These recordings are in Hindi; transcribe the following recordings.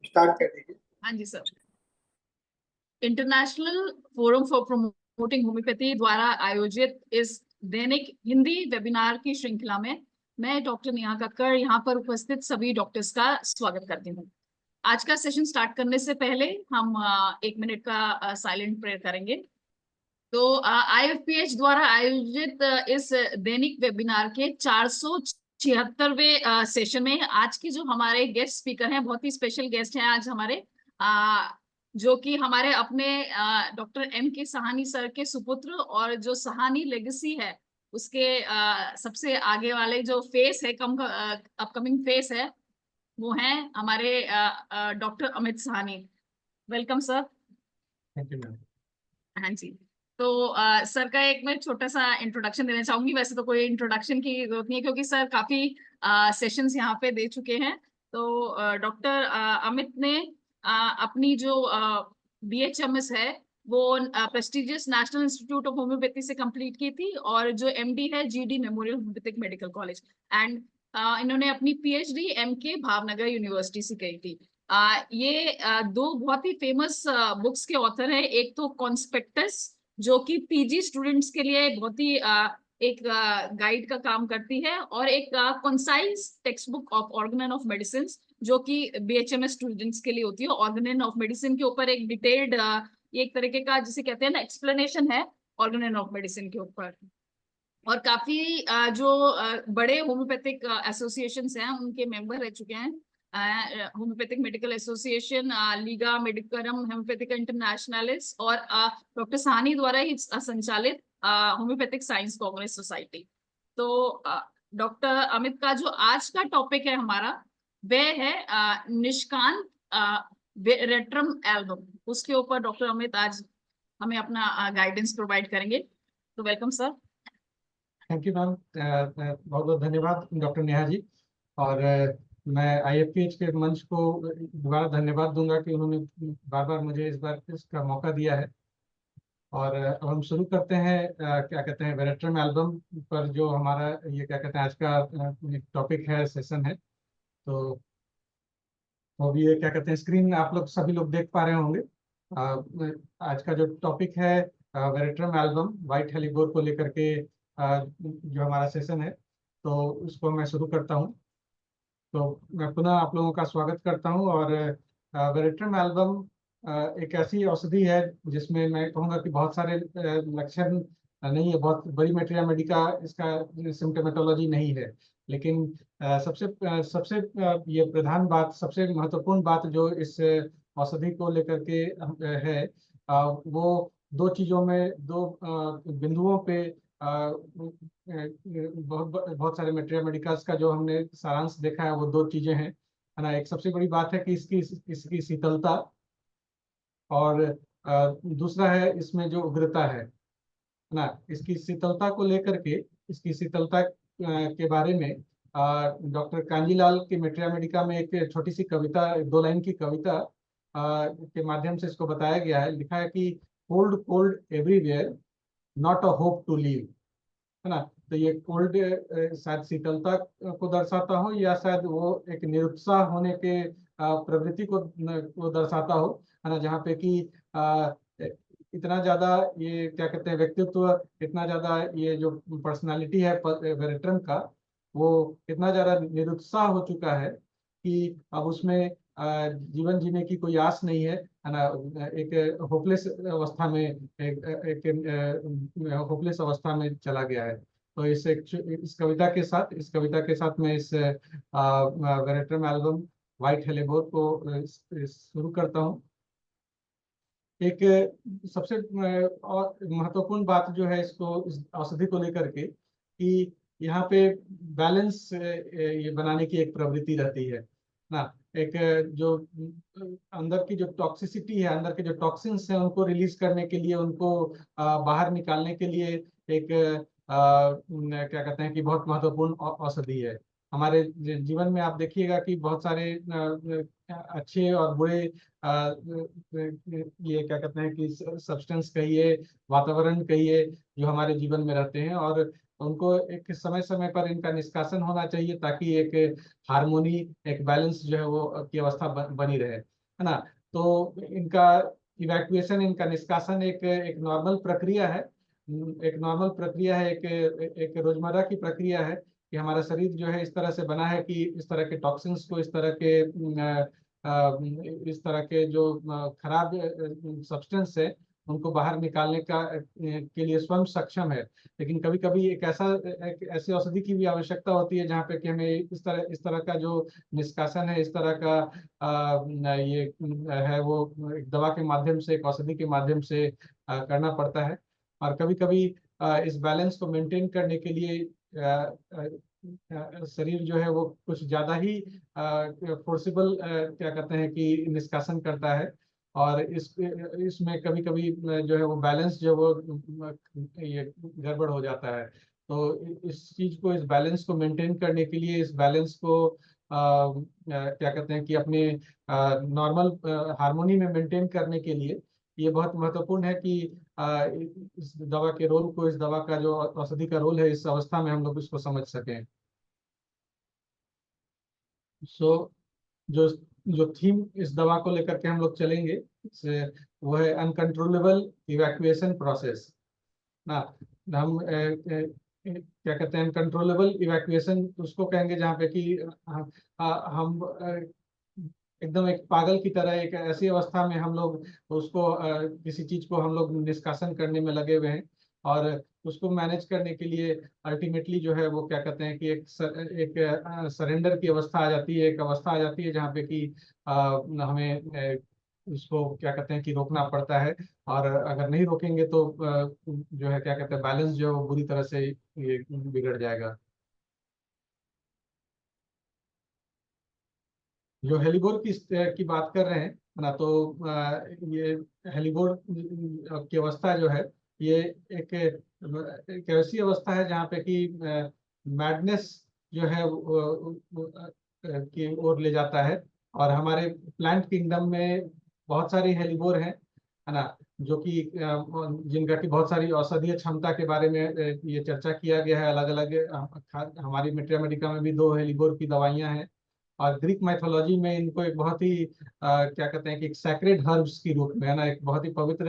स्टार्ट कर दीजिए। हाँ जी sir. International forum for promoting homeopathy द्वारा आयोजित इस दैनिक हिंदी वेबिनार की श्रृंखला में मैं डॉक्टर नेहा कक्कड़ यहाँ पर उपस्थित सभी डॉक्टर्स का स्वागत करती हूँ। आज का सेशन स्टार्ट करने से पहले हम 1 मिनट का साइलेंट प्रेयर करेंगे। तो IFPH द्वारा आयोजित इस दैनिक वेबिनार के 476वें सेशन में आज के जो हमारे गेस्ट स्पीकर हैं, बहुत ही स्पेशल गेस्ट हैं आज हमारे, जो कि हमारे अपने डॉक्टर M.K. सहानी सर के सुपुत्र और जो सहानी लेगेसी है उसके सबसे आगे वाले जो फेस है, अपकमिंग फेस है, वो हैं हमारे doctor Amit Sahani. Welcome sir. Thank you ma'am. हाँ जी। तो सर का एक मैं छोटा सा इंट्रोडक्शन देना चाहूंगी। वैसे तो कोई इंट्रोडक्शन की जरूरत नहीं है क्योंकि सर काफी सेशंस यहाँ पे दे चुके हैं। तो डॉक्टर अमित ने अपनी जो BHMS है वो prestigious national institute of homeopathy से कंप्लीट की थी, और जो MD है GD memorial homeopathic medical college, and इन्होंने अपनी PhD MK भावनगर यूनिवर्सिटी से की थी। ये दो बहुत ही फेमस बुक्स के ऑथर हैं। एक तो कॉन्स्पेक्टस, जो कि PG स्टूडेंट्स के लिए बहुत ही एक गाइड का काम करती है, और एक concise text book of Organon of medicine, जो कि BHMS स्टूडेंट्स के लिए होती है। ऑर्गेनन ऑफ मेडिसिन के ऊपर एक डिटेल्ड एक तरीके का जिसे कहते हैं ना एक्सप्लेनेशन है ऑर्गेनन ऑफ मेडिसिन के ऊपर। और काफी जो बड़े होम्योपैथिक एसोसिएशंस हैं उनके मेंबर रह चुके हैं। Homeopathic medical association, Liga Medicorum homeopathic Internationalis, और डॉक्टर साहनी द्वारा ही संचालित होम्योपैथिक साइंस कांग्रेस सोसाइटी। तो डॉक्टर अमित का जो आज का टॉपिक है हमारा, वह है निष्कांत रेट्रम एल्बम। उसके ऊपर डॉक्टर अमित आज हमें अपना गाइडेंस प्रोवाइड करेंगे। तो welcome sir. Thank you ma'am. बहुत बहुत धन्यवाद डॉक्टर नेहा जी। और मैं IFPH के मंच को दोबारा धन्यवाद दूंगा कि उन्होंने बार बार मुझे इस बार इसका मौका दिया है। और अब हम शुरू करते हैं क्या कहते हैं वेरेट्रम एल्बम पर, जो हमारा ये क्या कहते हैं आज का टॉपिक है, सेशन है। तो वो भी ये क्या कहते हैं स्क्रीन आप लोग सभी लोग देख पा रहे होंगे। आज का जो टॉपिक है वेरेट्रम एल्बम वाइट हेलीगोर को लेकर के जो हमारा सेशन है, तो उसको मैं शुरू करता हूँ। तो मैं पुनः आप लोगों का स्वागत करता हूँ। और वेरेट्रम एल्बम एक ऐसी औषधि है जिसमें मैं कहूँगा कि बहुत सारे लक्षण नहीं है, बहुत बड़ी मेटेरिया मेडिका इसका सिम्टोमेटोलॉजी नहीं है। लेकिन सबसे ये प्रधान बात, सबसे महत्वपूर्ण बात जो इस औषधि को लेकर के है, वो दो चीजों में, दो बिंदुओं पे बहुत बहुत सारे मेटेरिया मेडिकल्स का जो हमने सारांश देखा है, वो दो चीजें हैं, है ना। एक सबसे बड़ी बात है कि इसकी शीतलता, और दूसरा है इसमें जो उग्रता है ना। इसकी शीतलता को लेकर के, इसकी शीतलता के बारे में डॉक्टर कांजीलाल के मेटेरिया मेडिका में एक छोटी सी कविता, 2 लाइन की कविता के माध्यम से इसको बताया गया है। लिखा है कि cold cold everywhere, not a hope to leave, है ना। तो ये कोल्ड शायद शीतलता को दर्शाता हो, या शायद वो एक निरुत्साह होने के प्रवृत्ति को दर्शाता हो, है ना। जहाँ पे कि इतना ज्यादा ये क्या कहते हैं व्यक्तित्व, इतना ज्यादा ये जो पर्सनालिटी है वेरेट्रम का, वो इतना ज्यादा निरुत्साह हो चुका है कि अब उसमें जीवन जीने की कोई आस नहीं है ना। एक होपलेस अवस्था में, एक होपलेस अवस्था में चला गया है। तो इस कविता के साथ मैं इस वेरेट्रम एल्बम वाइट हेलेबोर को शुरू करता हूँ। एक सबसे और महत्वपूर्ण बात जो है इसको, इस औषधि को लेकर के, कि यहाँ पे बैलेंस ये बनाने की एक प्रवृत्ति रहती है ना। एक जो अंदर की जो टॉक्सिसिटी है, अंदर के जो टॉक्सिन्स हैं, उनको रिलीज करने के लिए, उनको बाहर निकालने के लिए एक क्या कहते हैं कि बहुत महत्वपूर्ण औषधि है। हमारे जीवन में आप देखिएगा कि बहुत सारे अच्छे और बुरे ये क्या कहते हैं कि सब्सटेंस कहिए, वातावरण कहिए, जो हमारे जीवन में रहते हैं, और उनको एक समय समय पर इनका निष्कासन होना चाहिए, ताकि एक हार्मोनी, एक बैलेंस जो है वो की अवस्था बनी रहे। है ना। तो इनका इवैक्यूएशन, इनका निष्कासन एक एक नॉर्मल प्रक्रिया है। एक नॉर्मल प्रक्रिया है, एक एक रोजमर्रा की प्रक्रिया है कि हमारा शरीर जो है इस तरह से बना है कि इस तरह के टॉक्सिन्स को, इस तरह के जो खराब सब्सटेंस है उनको बाहर निकालने का के लिए स्वयं सक्षम है। लेकिन कभी कभी एक ऐसी औषधि की भी आवश्यकता होती है जहाँ पे कि हमें इस तरह का जो निष्कासन है, इस तरह का ये है वो एक दवा के माध्यम से, एक औषधि के माध्यम से करना पड़ता है। और कभी कभी इस बैलेंस को मेंटेन करने के लिए शरीर जो है वो कुछ ज्यादा ही फोर्सिबल क्या कहते हैं कि निष्कासन करता है। और इसमें कभी कभी जो है वो बैलेंस जो वो ये गड़बड़ हो जाता है। तो इस चीज को, इस बैलेंस को मेंटेन करने के लिए, इस बैलेंस को क्या कहते हैं कि अपने नॉर्मल हार्मोनी में मेंटेन करने के लिए ये बहुत महत्वपूर्ण है कि इस दवा के रोल को, इस दवा का जो औषधि का रोल है, इस अवस्था में हम लोग इसको समझ सकें। सो जो जो थीम इस दवा को लेकर के हम लोग चलेंगे वो है अनकंट्रोलेबल इवैक्यूएशन प्रोसेस ना। हम क्या कहते हैं, अनकंट्रोलेबल इवैक्यूएशन उसको कहेंगे जहाँ पे कि हम एकदम एक पागल की तरह एक ऐसी अवस्था में हम लोग उसको किसी चीज को हम लोग निष्कासन करने में लगे हुए हैं। और उसको मैनेज करने के लिए अल्टीमेटली जो है वो क्या कहते हैं कि एक सरेंडर की अवस्था आ जाती है, एक अवस्था आ जाती है जहाँ पे कि हमें उसको क्या कहते हैं कि रोकना पड़ता है। और अगर नहीं रोकेंगे तो जो है क्या कहते हैं, बैलेंस जो है वो बुरी तरह से ये बिगड़ जाएगा। जो हेलीबोर की बात कर रहे हैं ना, तो ये हेलीबोर की अवस्था जो है ये एक एक ऐसी अवस्था है जहाँ पे कि मैडनेस जो है की ओर ले जाता है। और हमारे प्लांट किंगडम में बहुत सारी हेलीबोर हैं, है ना, जो कि जिनका की बहुत सारी औषधीय क्षमता के बारे में ये चर्चा किया गया है। अलग अलग हमारी मेट्रिया मेडिका में भी 2 हेलीबोर की दवाइयां हैं। और ग्रीक माइथोलॉजी में इनको एक बहुत ही क्या कहते हैं कि एक सैक्रेड हर्ब्स के रूप में, है ना, एक बहुत ही पवित्र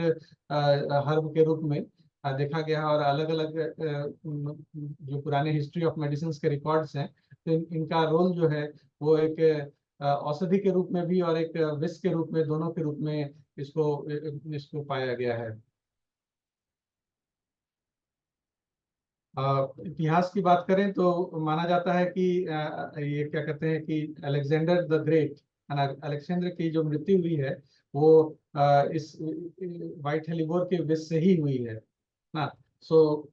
हर्ब के रूप में देखा गया है। और अलग अलग जो पुराने हिस्ट्री ऑफ मेडिसिन के रिकॉर्ड्स हैं, तो इनका रोल जो है वो एक औषधि के रूप में भी और एक विष के रूप में, दोनों के रूप में इसको इसको पाया गया है। इतिहास की बात करें तो माना जाता है कि ये क्या कहते हैं कि अलेक्जेंडर द ग्रेट, है ना, अलेक्जेंडर की जो मृत्यु हुई है वो इस व्हाइट हेलीबोर के विष से ही हुई है ना। सो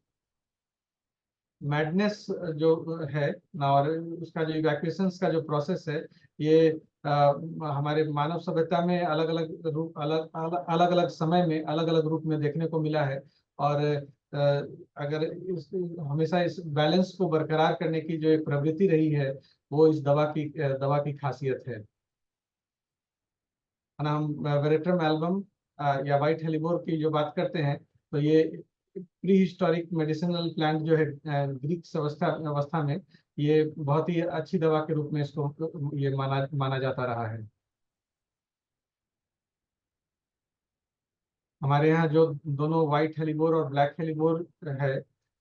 मैडनेस जो है ना, और उसका जो इवैक्यूएशन का जो प्रोसेस है, ये हमारे मानव सभ्यता में अलग अलग रूप, अलग अलग समय में अलग अलग रूप में देखने को मिला है। और अगर हमेशा इस बैलेंस को बरकरार करने की जो एक प्रवृत्ति रही है, वो इस दवा की खासियत है। ना हम वेरेट्रम एल्बम या व्हाइट हेलीबोर की जो बात करते हैं, तो ये प्री हिस्टोरिक मेडिसिनल प्लांट जो है ग्रीक अवस्था अवस्था में ये बहुत ही अच्छी दवा के रूप में इसको ये माना माना जाता रहा है। हमारे यहाँ जो दोनों व्हाइट हेलीबोर और ब्लैक हेलीबोर है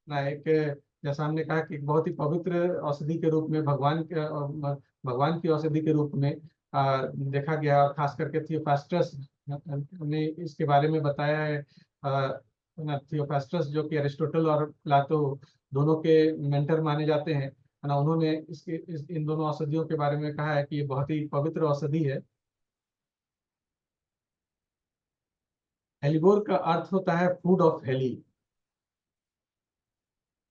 ना, एक जैसा हमने कहा कि एक बहुत ही पवित्र औषधि के रूप में, भगवान की औषधि के रूप में देखा गया। और खास करके थियोफास्टस ने इसके बारे में बताया है। थियोफास्टस जो कि अरिस्टोटल और प्लाटो दोनों के मेंटर माने जाते हैं, है ना, उन्होंने इन दोनों औषधियों के बारे में कहा है कि ये बहुत ही पवित्र औषधि है। हेलीबोर का अर्थ होता है फूड ऑफ हेली,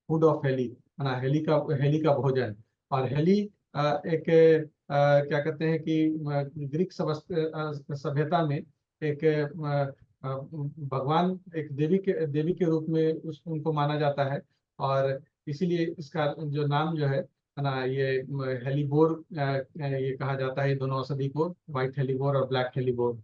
फूड ऑफ हेली, है ना, हेली का भोजन। और हेली एक क्या कहते हैं कि ग्रीक सभ्यता में एक भगवान, एक देवी के रूप में उनको माना जाता है। और इसीलिए इसका जो नाम जो है ना, ये हेलीबोर ये कहा जाता है, ये दोनों औषधि को, व्हाइट हेलीबोर और ब्लैक हेलीबोर।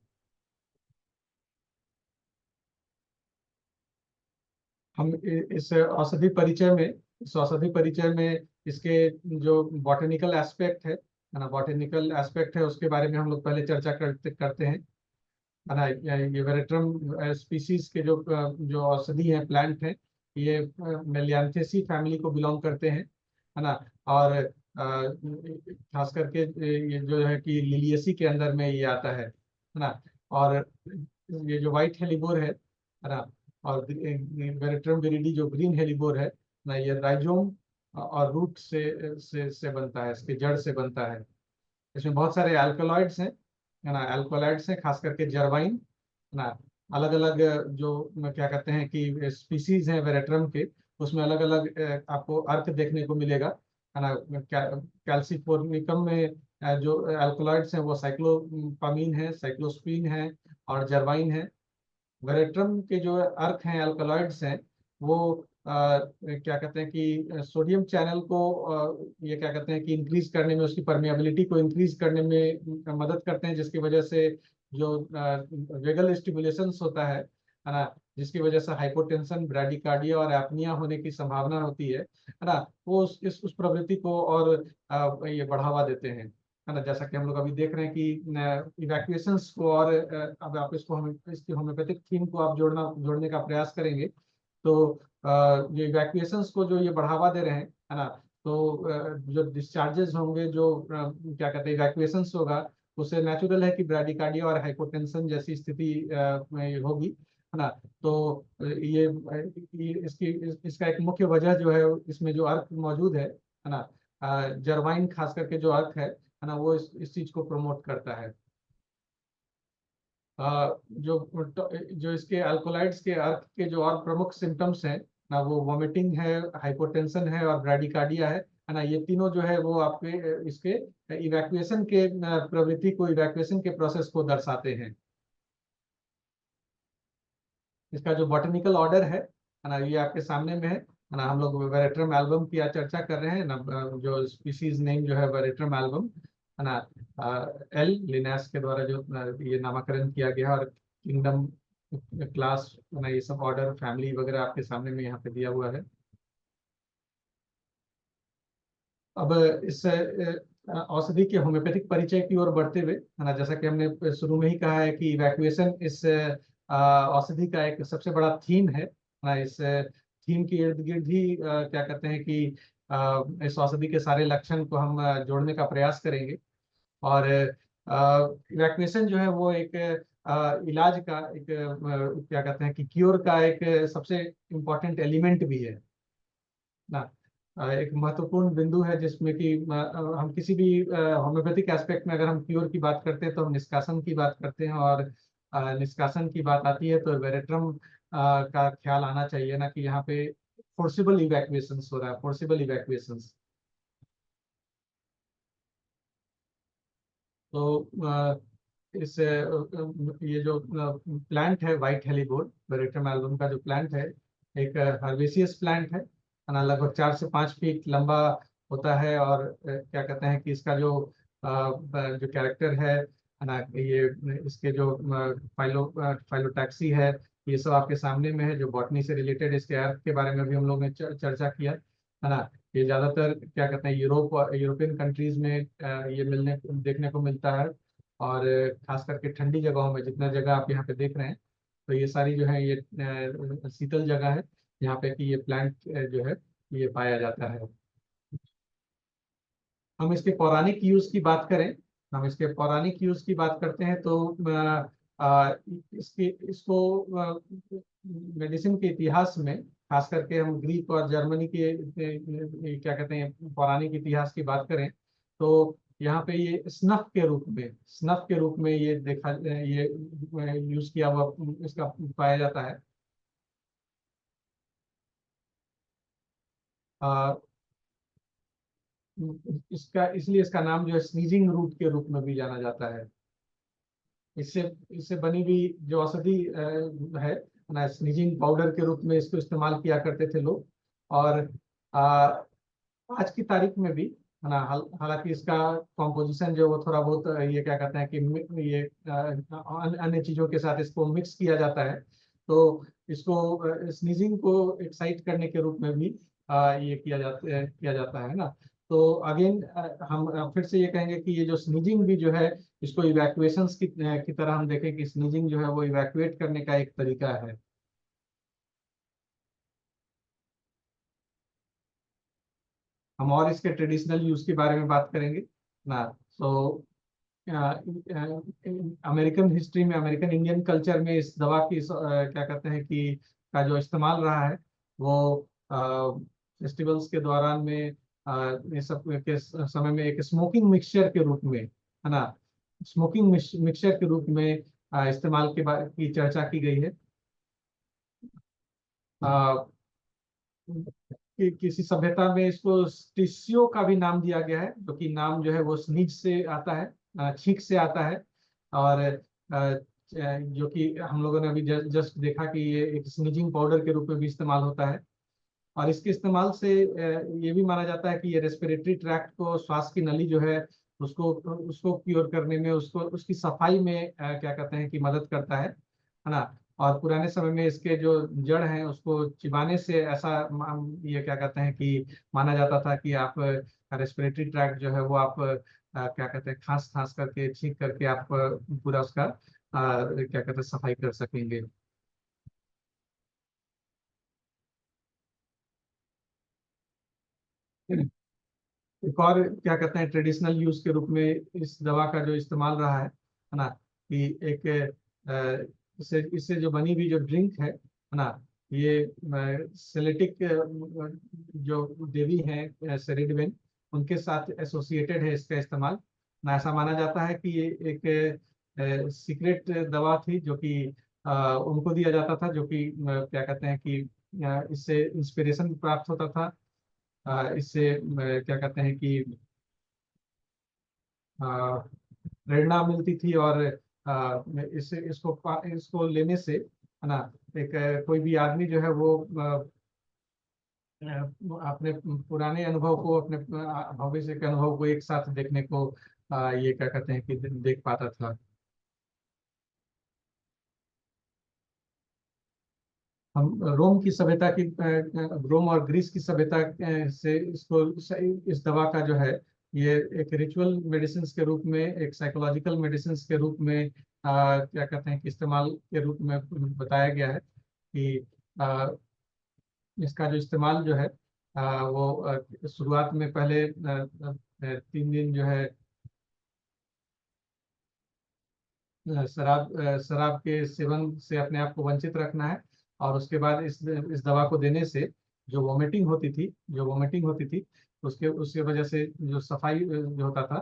हम इस औषधि परिचय में इसके जो बॉटनिकल एस्पेक्ट है है ना, बॉटेनिकल एस्पेक्ट है, उसके बारे में हम लोग पहले चर्चा करते हैं, है ना। ये वेरेट्रम स्पीसीज के जो औषधि हैं, प्लांट हैं, ये मेलियांथेसी फैमिली को बिलोंग करते हैं, है ना। और खास करके ये जो है कि लिलियेसी के अंदर में ये आता है ना। और ये जो व्हाइट हेलीबोर है ना, और वेरेट्रम विरिडी जो ग्रीन हेलीबोर है ना, ये राइजोम और रूट से बनता है, इसके जड़ से बनता है। इसमें बहुत सारे अल्कलॉइड्स हैं, है ना, अल्कलॉइड्स हैं, खास करके जर्वाइन, है ना। अलग अलग जो क्या कहते हैं कि स्पीसीज हैं वेरेट्रम के, उसमें अलग अलग आपको अर्क देखने को मिलेगा, है ना। कैल्सिफोर्निकम में जो अल्कलॉइड्स हैं वो साइक्लोपामीन है, साइक्लोस्पीन है और जर्वाइन है। वेरेट्रम के जो अर्क हैं, अल्कलॉइड्स हैं, वो क्या कहते हैं कि सोडियम चैनल को ये क्या कहते हैं कि इंक्रीज करने में, उसकी परमिएबिलिटी को इंक्रीज करने में मदद करते हैं, जिसकी वजह से जो वेगल स्टिमुलेशंस होता है ना, जिसकी वजह से हाइपोटेंशन, ब्रैडिकार्डिया और एपनिया होने की संभावना होती है ना, वो उस प्रवृत्ति को और ये बढ़ावा देते हैं, है ना। जैसा कि हम लोग अभी देख रहे हैं कि इवैक्यूएशंस को, और अब आप इसकी होम्योपैथिक थीम को आप जोड़ने का प्रयास करेंगे, तो जो इवैक्यूएशंस को जो ये बढ़ावा दे रहे हैं, है ना, तो जो डिस्चार्जेस होंगे, जो क्या कहते हैं इवैक्यूएशंस होगा, उससे नेचुरल है कि ब्रैडिकार्डिया और हाइपोटेंशन जैसी स्थिति में होगी, है ना। तो इसका एक मुख्य वजह जो है, इसमें जो अर्क मौजूद है ना, जर्वाइन खास करके जो अर्क है ना, वो इस चीज को प्रमोट करता है। जो इसके अल्कोलाइड्स के अर्क के जो और प्रमुख सिम्टम्स हैं ना, वो वॉमिटिंग है, हाइपोटेंशन है और ब्रैडिकार्डिया है ना। ये तीनों जो है वो आपके इसके इवैक्यूएशन के प्रवृत्ति को, इवैक्यूएशन के प्रोसेस को दर्शाते हैं। इसका जो बॉटनिकल ऑर्डर है ना, ये आपके सामने में है ना। हम लोग वेरेट्रम एल्बम की आज चर्चा कर रहे हैं ना, जो स्पीसीज नेम जो है वेरेट्रम एल्बम, है ना, एल लिनेस के द्वारा जो ये नामकरण किया गया, और किंगडम, क्लास, ना, ये सब ऑर्डर, फैमिली वगैरह आपके सामने में यहाँ पे दिया हुआ है। अब इस औषधि के होम्योपैथिक परिचय की ओर बढ़ते हुए, है ना, जैसा कि हमने शुरू में ही कहा है कि इवैक्यूएशन इस औषधि का एक सबसे बड़ा थीम है ना। इस थीम के इर्द गिर्द ही क्या कहते हैं कि इस औषधि के सारे लक्षण को हम जोड़ने का प्रयास करेंगे। और इवैक्यूएशन जो है वो एक इलाज का एक क्या कहते हैं कि क्योर का एक सबसे इम्पोर्टेंट एलिमेंट भी है ना। एक महत्वपूर्ण बिंदु है, जिसमें कि हम किसी भी होम्योपैथिक एस्पेक्ट में अगर हम क्योर की बात करते हैं, तो हम निष्कासन की बात करते हैं, और निष्कासन की बात आती है तो वेरेट्रम का ख्याल आना चाहिए ना, कि यहाँ पे फोर्सिबल इवैक्यूएशंस हो रहा है, फोर्सिबल इवैक्यूएशंस। तो ये जो प्लांट है व्हाइट हेलीबोर्ड, वेरेट्रम एल्बम का जो प्लांट है, एक हर्बेसियस प्लांट है ना, लगभग 4 से 5 फीट लंबा होता है। और क्या कहते हैं कि इसका जो कैरेक्टर है ना, ये इसके जो फाइलोटैक्सी है, ये सब आपके सामने में है। जो बॉटनी से रिलेटेड इसके अर्थ के बारे में भी हम लोग ने चर्चा किया, है ना। ये ज्यादातर क्या कहते हैं यूरोपियन कंट्रीज में ये देखने को मिलता है, और खास करके ठंडी जगहों में, जितना जगह आप यहाँ पे देख रहे हैं, तो ये सारी जो है ये शीतल जगह है, यहाँ पे कि ये प्लांट जो है ये पाया जाता है। हम इसके पौराणिक यूज की बात करें, हम इसके पौराणिक यूज की बात करते हैं, तो इसको मेडिसिन के इतिहास में, खास करके हम ग्रीक और जर्मनी के क्या कहते हैं पौराणिक इतिहास की बात करें, तो यहाँ पे ये स्नफ के रूप में ये ये यूज किया हुआ इसका पाया जाता है। आ, इसलिए इसका नाम जो है स्नीजिंग रूट के रूप में भी जाना जाता है। इससे इससे बनी हुई जो औषधि है ना, स्नीजिंग पाउडर के रूप में इसको इस्तेमाल किया करते थे लोग। और आ, आज की तारीख में भी, है ना, हालांकि इसका कॉम्पोजिशन जो वो थोड़ा बहुत ये क्या कहते हैं कि ये अन्य चीजों के साथ इसको मिक्स किया जाता है, तो इसको स्नीजिंग को एक्साइट करने के रूप में भी ये किया जाता है ना। तो अगेन हम फिर से ये कहेंगे कि ये जो स्नीजिंग भी जो है, इसको इवैक्यूएशंस की तरह हम देखें कि स्नीजिंग जो है वो इवैक्यूएट करने का एक तरीका है। हम और इसके ट्रेडिशनल यूज के बारे में बात करेंगे ना। तो अमेरिकन हिस्ट्री में, अमेरिकन इंडियन कल्चर में इस दवा की क्या कहते हैं कि का जो इस्तेमाल रहा है वो फेस्टिवल्स के दौरान में, ये सब के समय में एक स्मोकिंग मिक्सचर के रूप में, है ना, स्मोकिंग मिक्सचर के रूप में इस्तेमाल की चर्चा की गई है। किसी सभ्यता में इसको टिस्सियो का भी नाम दिया गया है, जो कि नाम जो है वो स्नीज से आता है, छींक से आता है। और जो कि हम लोगों ने अभी जस्ट देखा कि ये एक स्नीजिंग पाउडर के रूप में भी इस्तेमाल होता है। और इसके इस्तेमाल से ये भी माना जाता है कि ये रेस्पिरेटरी ट्रैक्ट को, श्वास की नली जो है उसको उसको क्योर करने में, उसको उसकी सफाई में क्या कहते हैं कि मदद करता है ना। और पुराने समय में इसके जो जड़ हैं उसको चिबाने से ऐसा ये क्या कहते हैं कि माना जाता था कि आप रेस्पिरेटरी ट्रैक्ट जो है वो आप क्या कहते हैं, खांस खांस करके, छींक करके आप पूरा उसका क्या कहते हैं सफाई कर सकेंगे। एक और क्या कहते हैं ट्रेडिशनल यूज के रूप में इस दवा का जो इस्तेमाल रहा है ना, कि एक इससे इससे जो बनी हुई जो ड्रिंक है ना, ये सेलेटिक जो देवी हैं सेरेडिवन, उनके साथ एसोसिएटेड है इसका इस्तेमाल ना। ऐसा माना जाता है कि ये एक सीक्रेट दवा थी जो कि उनको दिया जाता था, जो कि क्या कहते हैं कि इससे इंस्पिरेशन प्राप्त होता था, इससे क्या कहते हैं कि प्रेरणा मिलती थी। और इससे इसको लेने से, है ना, एक कोई भी आदमी जो है वो अपने पुराने अनुभव को, अपने भविष्य के अनुभव को एक साथ देखने को ये क्या कहते हैं कि देख पाता था। हम रोम की सभ्यता की रोम और ग्रीस की सभ्यता से इसको, इस दवा का जो है ये एक रिचुअल मेडिसिन के रूप में, एक साइकोलॉजिकल मेडिसिन के रूप में क्या कहते हैं कि इस्तेमाल के रूप में बताया गया है कि इसका जो इस्तेमाल जो है वो शुरुआत में पहले 3 दिन जो है शराब के सेवन से अपने आप को वंचित रखना है। और उसके बाद इस दवा को देने से जो वोमिटिंग होती थी उसके उसके वजह से जो सफाई जो होता था,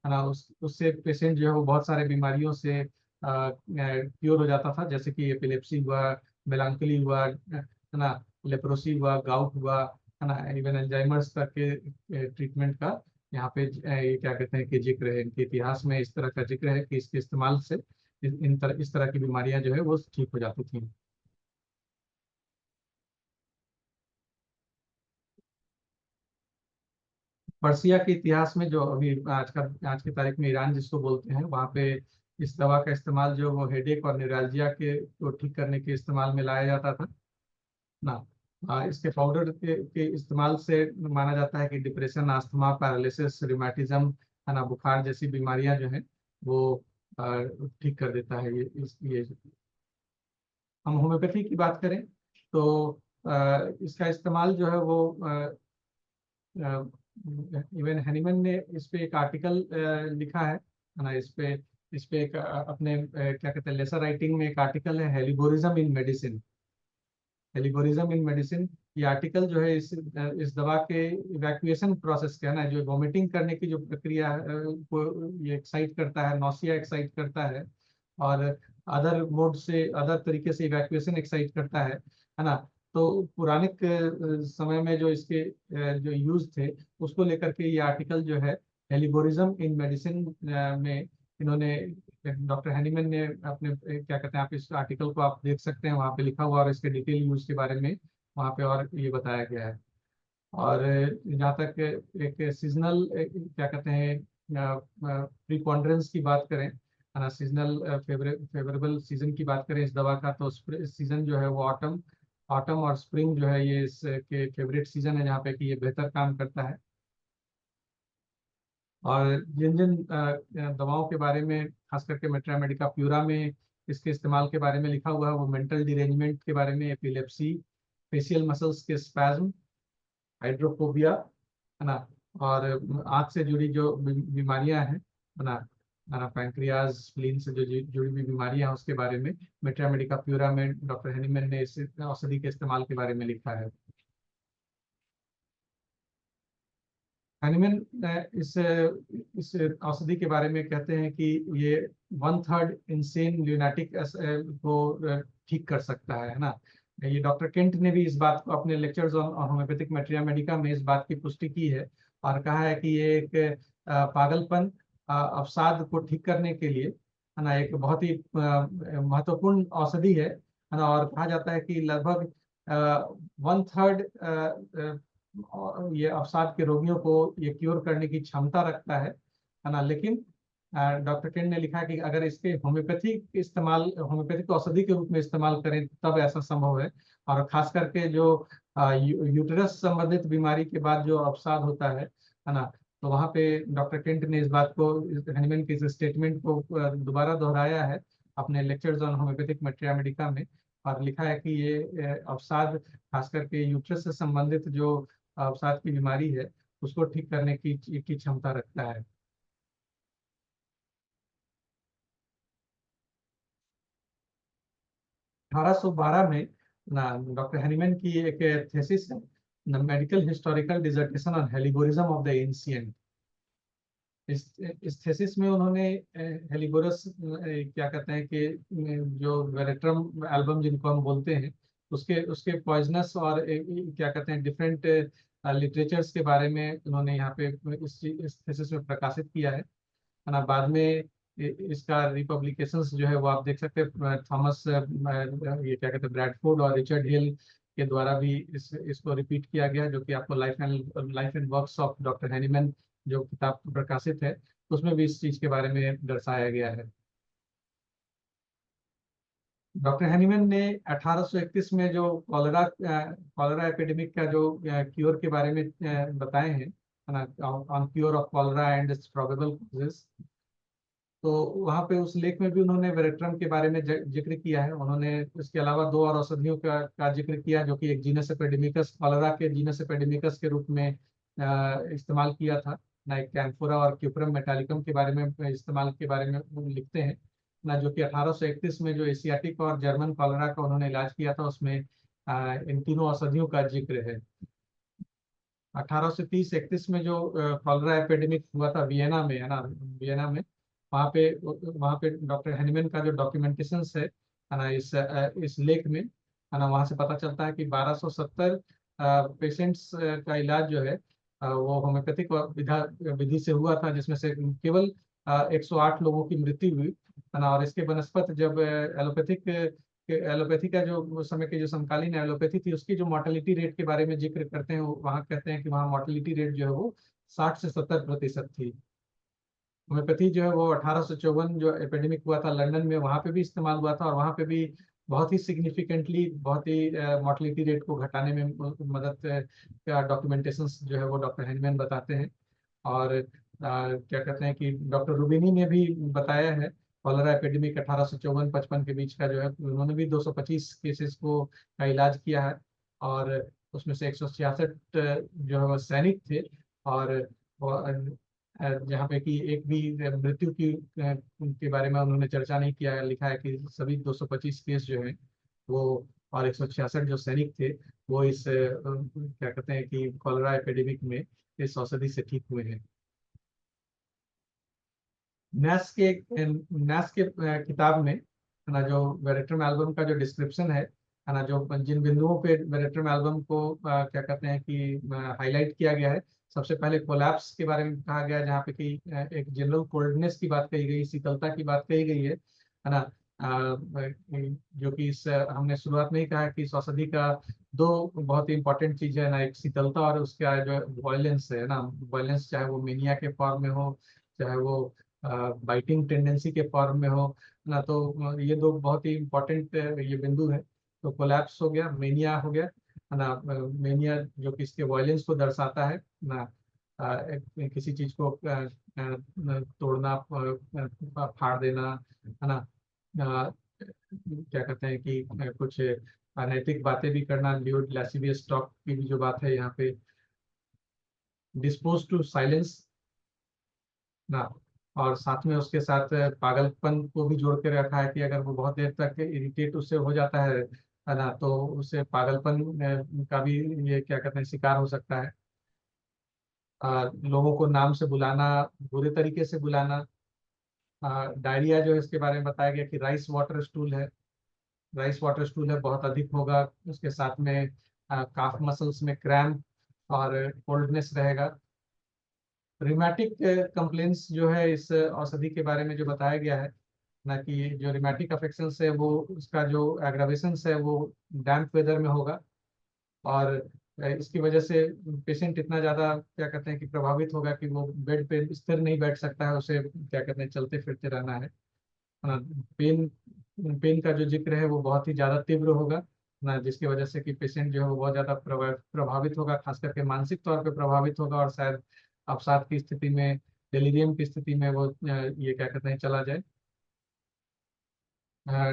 है ना, उससे पेशेंट जो है वो बहुत सारे बीमारियों से क्योर हो जाता था, जैसे कि एपिलेप्सी हुआ, मेलांकोली हुआ, है ना, लेप्रोसी हुआ, गाउट हुआ, है ना, इवन अल्जाइमर्स तक के ट्रीटमेंट का यहाँ पे ये क्या कहते हैं कि जिक्र है, इनके इतिहास में इस तरह का जिक्र है कि इसके इस्तेमाल से इस तरह की बीमारियां जो है वो ठीक हो जाती थी। पर्सिया के इतिहास में, जो अभी आज की तारीख में ईरान जिसको बोलते हैं, वहाँ पे इस दवा का इस्तेमाल जो वो हेडेक और निरालजिया के को ठीक करने के इस्तेमाल में लाया जाता था ना। इसके पाउडर के इस्तेमाल से माना जाता है कि डिप्रेशन, अस्थमा, पैरालिसिस, रिमेटिज्म, है ना, बुखार जैसी बीमारियां जो है वो ठीक कर देता है ये। हम होम्योपैथी की बात करें तो इसका इस्तेमाल जो है वो इवन हैनीमैन ने इस पे एक आर्टिकल लिखा है ना। इस पे एक अपने क्या कहते हैं लेसर राइटिंग में एक आर्टिकल है, हेलिबोरिज्म इन मेडिसिन। हेलिबोरिज्म इन मेडिसिन, ये आर्टिकल जो है इस दवा के इवैक्यूएशन प्रोसेस का है ना, जो वोमिटिंग करने की जो प्रक्रिया को ये एक्साइट करता है, नौसिया एक्साइट करता है, और अदर मोड से, अदर तरीके से इवैक्यूएशन एक्साइट करता है ना। तो पुराने समय में जो इसके जो यूज थे उसको लेकर के ये आर्टिकल जो है हेलिबोरिज्म इन मेडिसिन में इन्होंने, डॉक्टर हैनीमैन ने अपने क्या कहते हैं, आप इस आर्टिकल को आप देख सकते हैं, वहाँ पे लिखा हुआ और इसके डिटेल यूज के बारे में वहाँ पे और ये बताया गया है। और जहाँ तक एक सीजनल क्या कहते हैं प्रीपॉन्डरेंस की बात करें, है ना, सीजनल फेवरेबल सीजन की बात करें इस दवा का, तो सीजन जो है वो ऑटम ऑटम और स्प्रिंग जो है ये इसके फेवरेट सीजन है जहाँ पे कि ये बेहतर काम करता है। और जिन जिन दवाओं के बारे में खास करके मेट्रा मेडिका प्यूरा में इसके इस्तेमाल के बारे में लिखा हुआ है, वो मेंटल डिरेंजमेंट के बारे में, एपिलेप्सी, फेशियल मसल्स के स्पैज्म, हाइड्रोफोबिया, है ना, और आँख से जुड़ी जो बीमारियां हैं, है ना, पैंक्रियाज, स्प्लीन से जो जुड़ी हुई बीमारियां हैं उसके बारे में मेट्रा मेडिका प्यूरा में डॉक्टर हैनीमैन ने इस औषधि के इस्तेमाल के बारे में लिखा है। हैनीमैन इस औषधि के बारे में कहते हैं कि ये 1/3 इंसेन ल्यूनाटिक को ठीक कर सकता है ना। ये डॉक्टर केंट ने भी इस बात को अपने lectures on homeopathic materia Medica में इस बात की पुष्टि की है और कहा है कि ये एक पागलपन, अवसाद को ठीक करने के लिए, है ना, एक बहुत ही महत्वपूर्ण औषधि है ना। और कहा जाता है कि लगभग 1/3 ये अवसाद के रोगियों को ये क्योर करने की क्षमता रखता है ना। लेकिन डॉक्टर केंट ने लिखा कि अगर इसके होम्योपैथिक औषधि के रूप में इस्तेमाल करें तब ऐसा संभव है। और खास करके जो यूटेरस संबंधित बीमारी के बाद जो अवसाद होता है ना, तो वहाँ पे डॉक्टर केंट ने इस बात को, हैनीमैन के इस स्टेटमेंट को दोबारा दोहराया है अपने lectures on homeopathic materia Medica में, और लिखा है कि ये अवसाद खास करके यूट्रस से संबंधित जो अवसाद की बीमारी है उसको ठीक करने की क्षमता रखता है। 1812 में ना डॉक्टर हैनीमैन की एक थीसिस है, medical historical dissertation on helleborism of the ancient. इस थीसिस में उन्होंने हेलिगोरस क्या कहते हैं कि जो वेरेट्रम एल्बम जिनको हम बोलते हैं उसके उसके पॉइजनस और क्या कहते हैं डिफरेंट लिटरेचर्स के बारे में उन्होंने यहाँ पे इस थीसिस में प्रकाशित किया है ना। बाद में इसका रिपब्लिकेशंस जो है वो आप देख सकते हैं, थॉमस ये क्या कहते हैं ब्रैडफोर्ड और रिचर्ड हिल के द्वारा भी इसको रिपीट किया गया, जो कि आपको life and works of doctor Hahnemann जो किताब प्रकाशित है उसमें भी इस चीज के बारे में दर्शाया गया है। डॉक्टर हैनीमैन ने 1831 में जो कॉलरा एपिडेमिक का जो क्योर के बारे में बताए हैं, है ना, on cure of cholera and it's probable causes, तो वहाँ पे उस लेख में भी उन्होंने वेरेट्रम के बारे में जिक्र किया है। उन्होंने इसके अलावा दो और औषधियों का जिक्र किया जो कि एक जीनस एपिडेमिकस, कॉलरा के जीनस एपिडेमिकस के रूप में इस्तेमाल किया था ना, एक कैम्फोरा और क्यूप्रम मेटालिकम के बारे में इस्तेमाल के बारे में वो लिखते हैं ना, जो कि 1831 में जो एशियाटिक और जर्मन कॉलरा का उन्होंने इलाज किया था उसमें इन तीनों औषधियों का जिक्र है। 1830-31 में जो कॉलरा एपिडेमिक हुआ था वियना में, है ना, वियना में, वहाँ पे डॉक्टर हैनीमैन का जो डॉक्यूमेंटेशन है ना, इस लेख में, है ना, वहाँ से पता चलता है कि 1270 पेशेंट्स का इलाज जो है वो होम्योपैथिक विधि से हुआ था, जिसमें से केवल 108 लोगों की मृत्यु हुई, है ना। और इसके बनस्पत जब एलोपैथी का जो उस समय की जो समकालीन एलोपैथी थी उसकी जो मोर्टेलिटी रेट के बारे में जिक्र करते हैं, वहाँ कहते हैं कि वहाँ मोर्टेलिटी रेट जो है वो 60 से 70% थी। होम्योपैथी जो है वो 1854 जो एपिडेमिक हुआ था लंदन में, वहाँ पे भी इस्तेमाल हुआ था और वहाँ पे भी बहुत ही सिग्निफिकेंटली, बहुत ही मोर्टेलिटी रेट को घटाने में मदद का डॉक्यूमेंटेशन जो है वो डॉक्टर हैनीमैन बताते हैं। और क्या कहते हैं कि डॉक्टर रूबिनी ने भी बताया है कॉलरा एपिडेमिक 1854-55 के बीच का जो है, उन्होंने भी 225 केसेस को का इलाज किया है और उसमें से 166 जो है वो सैनिक थे। और जहाँ पे कि एक भी मृत्यु की के बारे में उन्होंने चर्चा नहीं किया है। लिखा है कि सभी 225 केस जो है वो और 166 जो सैनिक थे वो इस क्या कहते हैं कि कॉलरा एपिडेमिक में इस औषधि से ठीक हुए हैं। नैस के किताब में, है ना, जो वेरेट्रम एल्बम का जो डिस्क्रिप्शन है ना, जो जिन बिंदुओं पे वेरेट्रम एल्बम को क्या कहते हैं कि हाईलाइट किया गया है, सबसे पहले कोलैप्स के बारे में कहा गया है, जहाँ पे कि एक जनरल कोल्डनेस की बात कही गई, शीतलता की बात कही गई है ना। जो कि इस हमने शुरुआत में ही कहा कि इस औषधि का दो बहुत ही इंपॉर्टेंट चीज है ना, एक शीतलता और उसका जो वायलेंस है ना, वायलेंस चाहे वो मेनिया के फॉर्म में हो, चाहे वो बाइटिंग टेंडेंसी के फॉर्म में हो ना, तो ये दो बहुत ही इम्पोर्टेंट ये बिंदु है। तो कोलैप्स हो गया, मेनिया हो गया, है ना, मेनिया जो कि इसके वायलेंस को दर्शाता है ना, किसी चीज को तोड़ना, फाड़ देना, है ना, क्या कहते हैं कि कुछ अनैतिक बातें भी करना, ल्यूड लैसिवियस टॉक की भी जो बात है यहाँ पे, डिस्पोज टू साइलेंस ना, और साथ में उसके साथ पागलपन को भी जोड़ के रखा है कि अगर वो बहुत देर तक इरिटेट उससे हो जाता है ना, तो उससे पागलपन का भी ये क्या कहते हैं शिकार हो सकता है। लोगों को नाम से बुलाना, बुरे तरीके से बुलाना। डायरिया जो है इसके बारे में बताया गया कि राइस वाटर स्टूल है, राइस वाटर स्टूल है, बहुत अधिक होगा। उसके साथ में काफ मसल्स में क्रैम्प और कोल्डनेस रहेगा। रिमेटिक कंप्लेंट्स जो है इस औषधि के बारे में जो बताया गया है ना, कि जो रिमेटिक अफेक्शंस है वो उसका जो एग्रावेशन है वो डैम्प वेदर में होगा, और इसकी वजह से पेशेंट इतना ज़्यादा क्या कहते हैं कि प्रभावित होगा कि वो बेड पे स्थिर नहीं बैठ सकता है, उसे क्या कहते हैं चलते फिरते रहना है ना। पेन पेन का जो जिक्र है वो बहुत ही ज़्यादा तीव्र होगा ना, जिसकी वजह से कि पेशेंट जो है वो बहुत ज़्यादा प्रभावित होगा, खास करके मानसिक तौर पे प्रभावित होगा, और शायद अवसाद की स्थिति में, डिलीरियम की स्थिति में वो ये क्या कहते हैं चला जाए।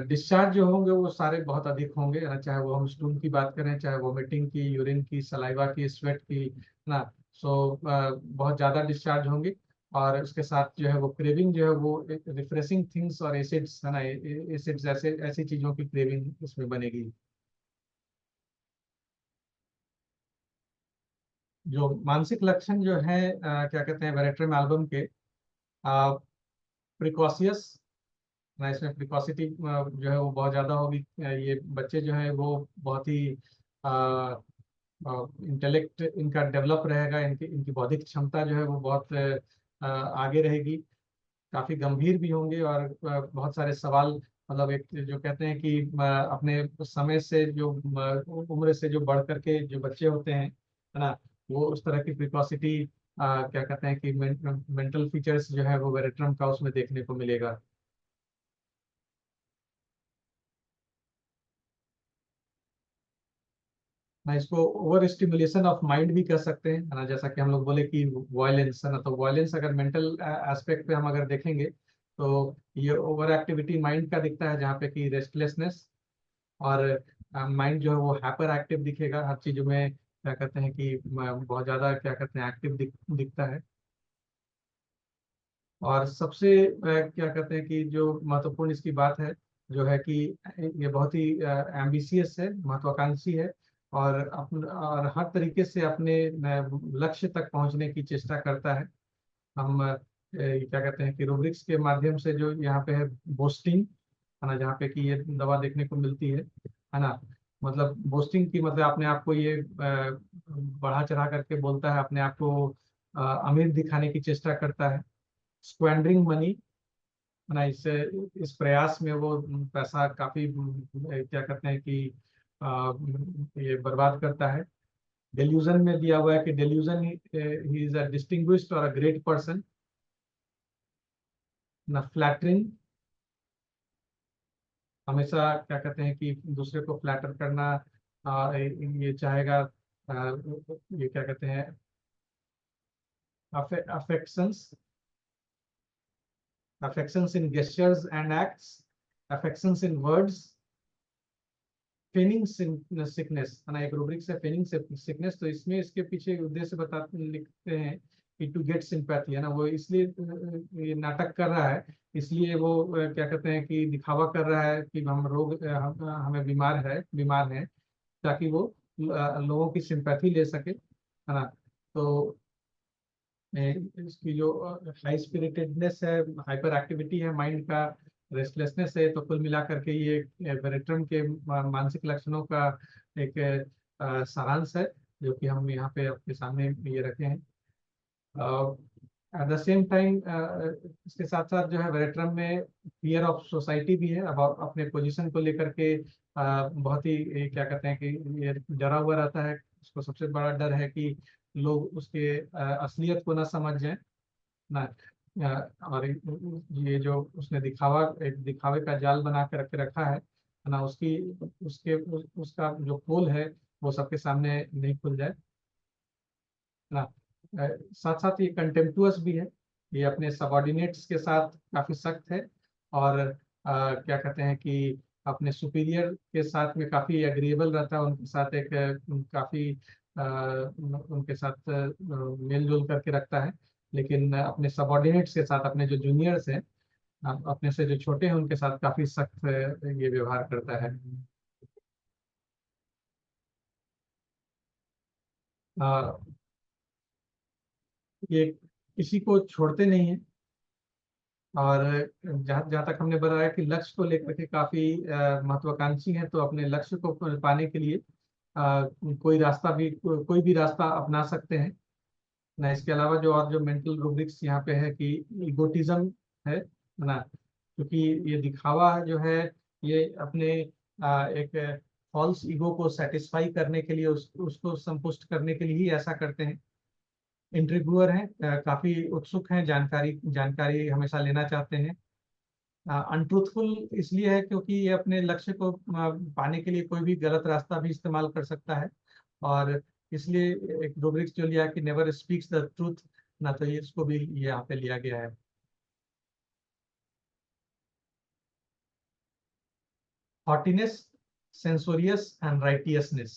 डिस्चार्ज जो होंगे वो सारे बहुत अधिक होंगे, चाहे वो हम स्टूल की बात करें, चाहे वोमिटिंग की, यूरिन की, सलाइवा की, स्वेट की ना। सो बहुत ज़्यादा डिस्चार्ज होंगे, और उसके साथ जो है वो क्रेविंग जो है वो रिफ्रेशिंग थिंग्स और एसिड्स है ना, एसिड्स ऐसे ऐसी चीज़ों की क्रेविंग उसमें बनेगी। जो मानसिक लक्षण जो है क्या कहते हैं वेरेट्रम एल्बम के, प्रिकॉशियस ना, इसमें प्रिकॉसिटी जो है वो बहुत ज़्यादा होगी। ये बच्चे जो है वो बहुत ही इंटेलेक्ट इनका डेवलप रहेगा, इनकी इनकी बौद्धिक क्षमता जो है वो बहुत आगे रहेगी। काफी गंभीर भी होंगे, और बहुत सारे सवाल, मतलब एक जो कहते हैं कि अपने समय से जो उम्र से जो बढ़ करके जो बच्चे होते हैं है ना, वो उस तरह की प्रिकॉसिटी क्या कहते हैं कि मेंटल फीचर्स जो है वो वेरेट्रम का उसमें देखने को मिलेगा। ना इसको ओवर स्टिमुलेशन ऑफ माइंड भी कह सकते हैं, है ना, जैसा कि हम लोग बोले कि वायलेंस है ना, तो वायलेंस अगर मेंटल एस्पेक्ट पे हम अगर देखेंगे तो ये ओवर एक्टिविटी माइंड का दिखता है, जहाँ पे कि रेस्टलेसनेस, और माइंड जो है वो हाइपर एक्टिव दिखेगा, हर चीजों में क्या कहते हैं कि बहुत ज्यादा क्या कहते हैं एक्टिव दिखता है। और सबसे क्या कहते हैं कि जो महत्वपूर्ण इसकी बात है जो है कि ये बहुत ही एम्बिशियस है, महत्वाकांक्षी है, और हर तरीके से अपने लक्ष्य तक पहुंचने की चेष्टा करता है। हम क्या कहते हैं कि रूब्रिक्स के माध्यम से जो यहाँ पे है बोस्टिंग है ना, जहाँ पे कि ये दवा देखने को मिलती है ना। मतलब बोस्टिंग की मतलब अपने आप को ये बढ़ा चढ़ा करके बोलता है, अपने आप को अमीर दिखाने की चेष्टा करता है। स्क्वेंडरिंग मनी ना, इस प्रयास में वो पैसा काफी क्या कहते हैं कि ये बर्बाद करता है। डेल्यूजन में दिया हुआ है कि delusion he is a distinguished और अ ग्रेट पर्सन ना। फ्लैटरिंग, हमेशा क्या कहते हैं कि दूसरे को फ्लैटर करना, ये चाहेगा। ये क्या कहते हैं affections, affections in gestures and acts, affections in words, फेनिंग sickness है ना, एक रूब्रिक है फेनिंग सिकनेस, तो इसमें इसके पीछे उद्देश्य बताते लिखते हैं कि टू गेट सिंपैथी है ना, वो इसलिए ये नाटक कर रहा है, इसलिए वो क्या कहते हैं कि दिखावा कर रहा है कि हम रोग हमें बीमार है, ताकि वो लोगों की सिंपैथी ले सके, है ना। तो इसकी जो हाई स्पिरिटेडनेस है, हाइपर एक्टिविटी है माइंड का, रेस्टलेसनेस है, तो कुल मिलाकर के ये वेरेट्रम के मानसिक लक्षणों का एक सारांश है, जो कि हम यहाँ पे आपके सामने ये रखे हैं। एट द सेम टाइम इसके साथ साथ जो है वेरेट्रम में फियर ऑफ सोसाइटी भी है। अब अपने पोजीशन को लेकर के बहुत ही क्या कहते हैं कि ये डरा हुआ रहता है। उसको सबसे बड़ा डर है कि लोग उसके असलियत को ना समझ जाएं ना। और ये जो उसने एक दिखावे का जाल बना के रखा है ना, उसकी उसका जो पोल है वो सबके सामने नहीं खुल जाए ना। साथ साथ ये कंटेम्प्टुअस भी है, ये अपने सबॉर्डिनेट्स के साथ काफी सख्त है, और क्या कहते हैं कि अपने सुपीरियर के साथ में काफी एग्रीएबल रहता है, उनके साथ एक काफी उनके साथ मेल जोल करके रखता है। लेकिन अपने सबॉर्डिनेट्स के साथ, अपने जो जूनियर्स हैं, अपने से जो छोटे हैं, उनके साथ काफी सख्त ये व्यवहार करता है। अ, ये किसी को छोड़ते नहीं है, और जहाँ जहाँ तक हमने बताया कि लक्ष्य को लेकर के काफी महत्वाकांक्षी हैं, तो अपने लक्ष्य को पाने के लिए कोई रास्ता भी कोई भी रास्ता अपना सकते हैं ना। इसके अलावा जो और जो मेंटल रूब्रिक्स यहाँ पे है कि इगोटिज्म है ना, क्योंकि ये दिखावा जो है, ये अपने एक फॉल्स ईगो को सेटिस्फाई करने के लिए, उसको संतुष्ट करने के लिए ही ऐसा करते हैं। इंटरव्यूअर हैं, काफी उत्सुक हैं, जानकारी जानकारी हमेशा लेना चाहते हैं। अनट्रूथफुल इसलिए है क्योंकि ये अपने लक्ष्य को पाने के लिए कोई भी गलत रास्ता भी इस्तेमाल कर सकता है, और इसलिए एक रूब्रिक्स जो लिया कि नेवर स्पीक्स द ट्रूथ ना, तो ये इसको भी यहाँ पे लिया गया है। हॉटीनेस, सेंसोरियस एंड राइटियसनेस,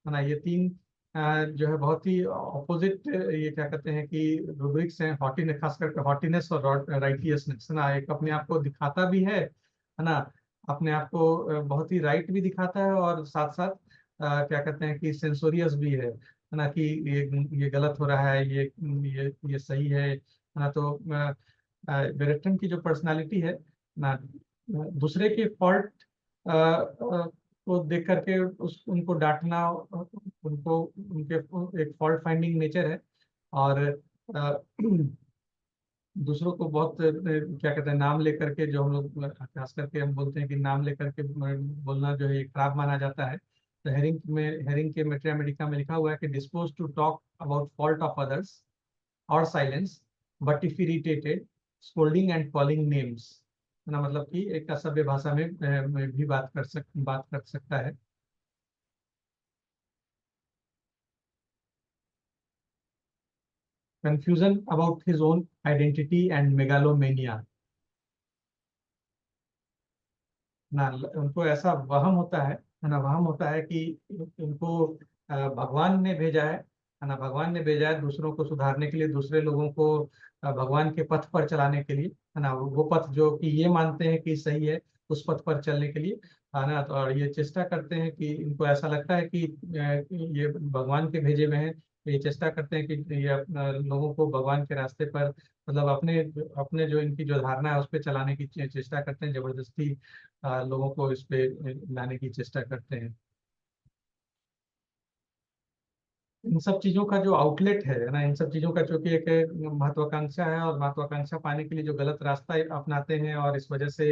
है ना, ये तीन जो है बहुत ही ऑपोजिट, ये क्या कहते हैं कि रूब्रिक्स हैं। हॉटीनेस, खास करके हॉटीनेस और राइटियसनेस, है ना, एक अपने आप को दिखाता भी है ना, अपने आप को बहुत ही राइट भी दिखाता है, और साथ साथ क्या कहते हैं कि सेंसोरियस भी है ना, कि ये गलत हो रहा है, ये सही है ना। तो बेरेटन की जो पर्सनालिटी है ना, दूसरे के फॉल्ट को देख करके उस उनको डांटना, उनको उनके एक फॉल्ट फाइंडिंग नेचर है, और अ, दूसरों को बहुत क्या कहते हैं, नाम लेकर के, जो हम लोग खास करके हम बोलते हैं कि नाम लेकर के बोलना जो है ये खराब माना जाता है। तो हेरिंग के मेट्रिया मेडिका में लिखा हुआ है कि dispose to talk about fault of others और silence, but if irritated, scolding and calling names, ना, मतलब कि एक असभ्य भाषा में भी बात कर सकता है। Confusion about his own identity and megalomania, ना, उनको ऐसा वहम होता है ना, वहम होता है कि उनको भगवान ने भेजा है ना, भगवान ने भेजा है दूसरों को सुधारने के लिए, दूसरे लोगों को भगवान के पथ पर चलाने के लिए, है ना, वो पथ जो कि ये मानते हैं कि सही है, उस पथ पर चलने के लिए, है ना। तो और ये चेष्टा करते हैं कि इनको ऐसा लगता है कि ये भगवान के भेजे हुए हैं, तो ये चेष्टा करते हैं कि ये लोगों को भगवान के रास्ते पर, मतलब अपने अपने जो इनकी जो धारणा है उस पर चलाने की चेष्टा करते हैं, जबरदस्ती लोगों को इस पे लाने की चेष्टा करते हैं। इन सब चीजों का जो आउटलेट है ना, इन सब चीजों का चूंकि एक महत्वाकांक्षा है, और महत्वाकांक्षा पाने के लिए जो गलत रास्ता अपनाते हैं, और इस वजह से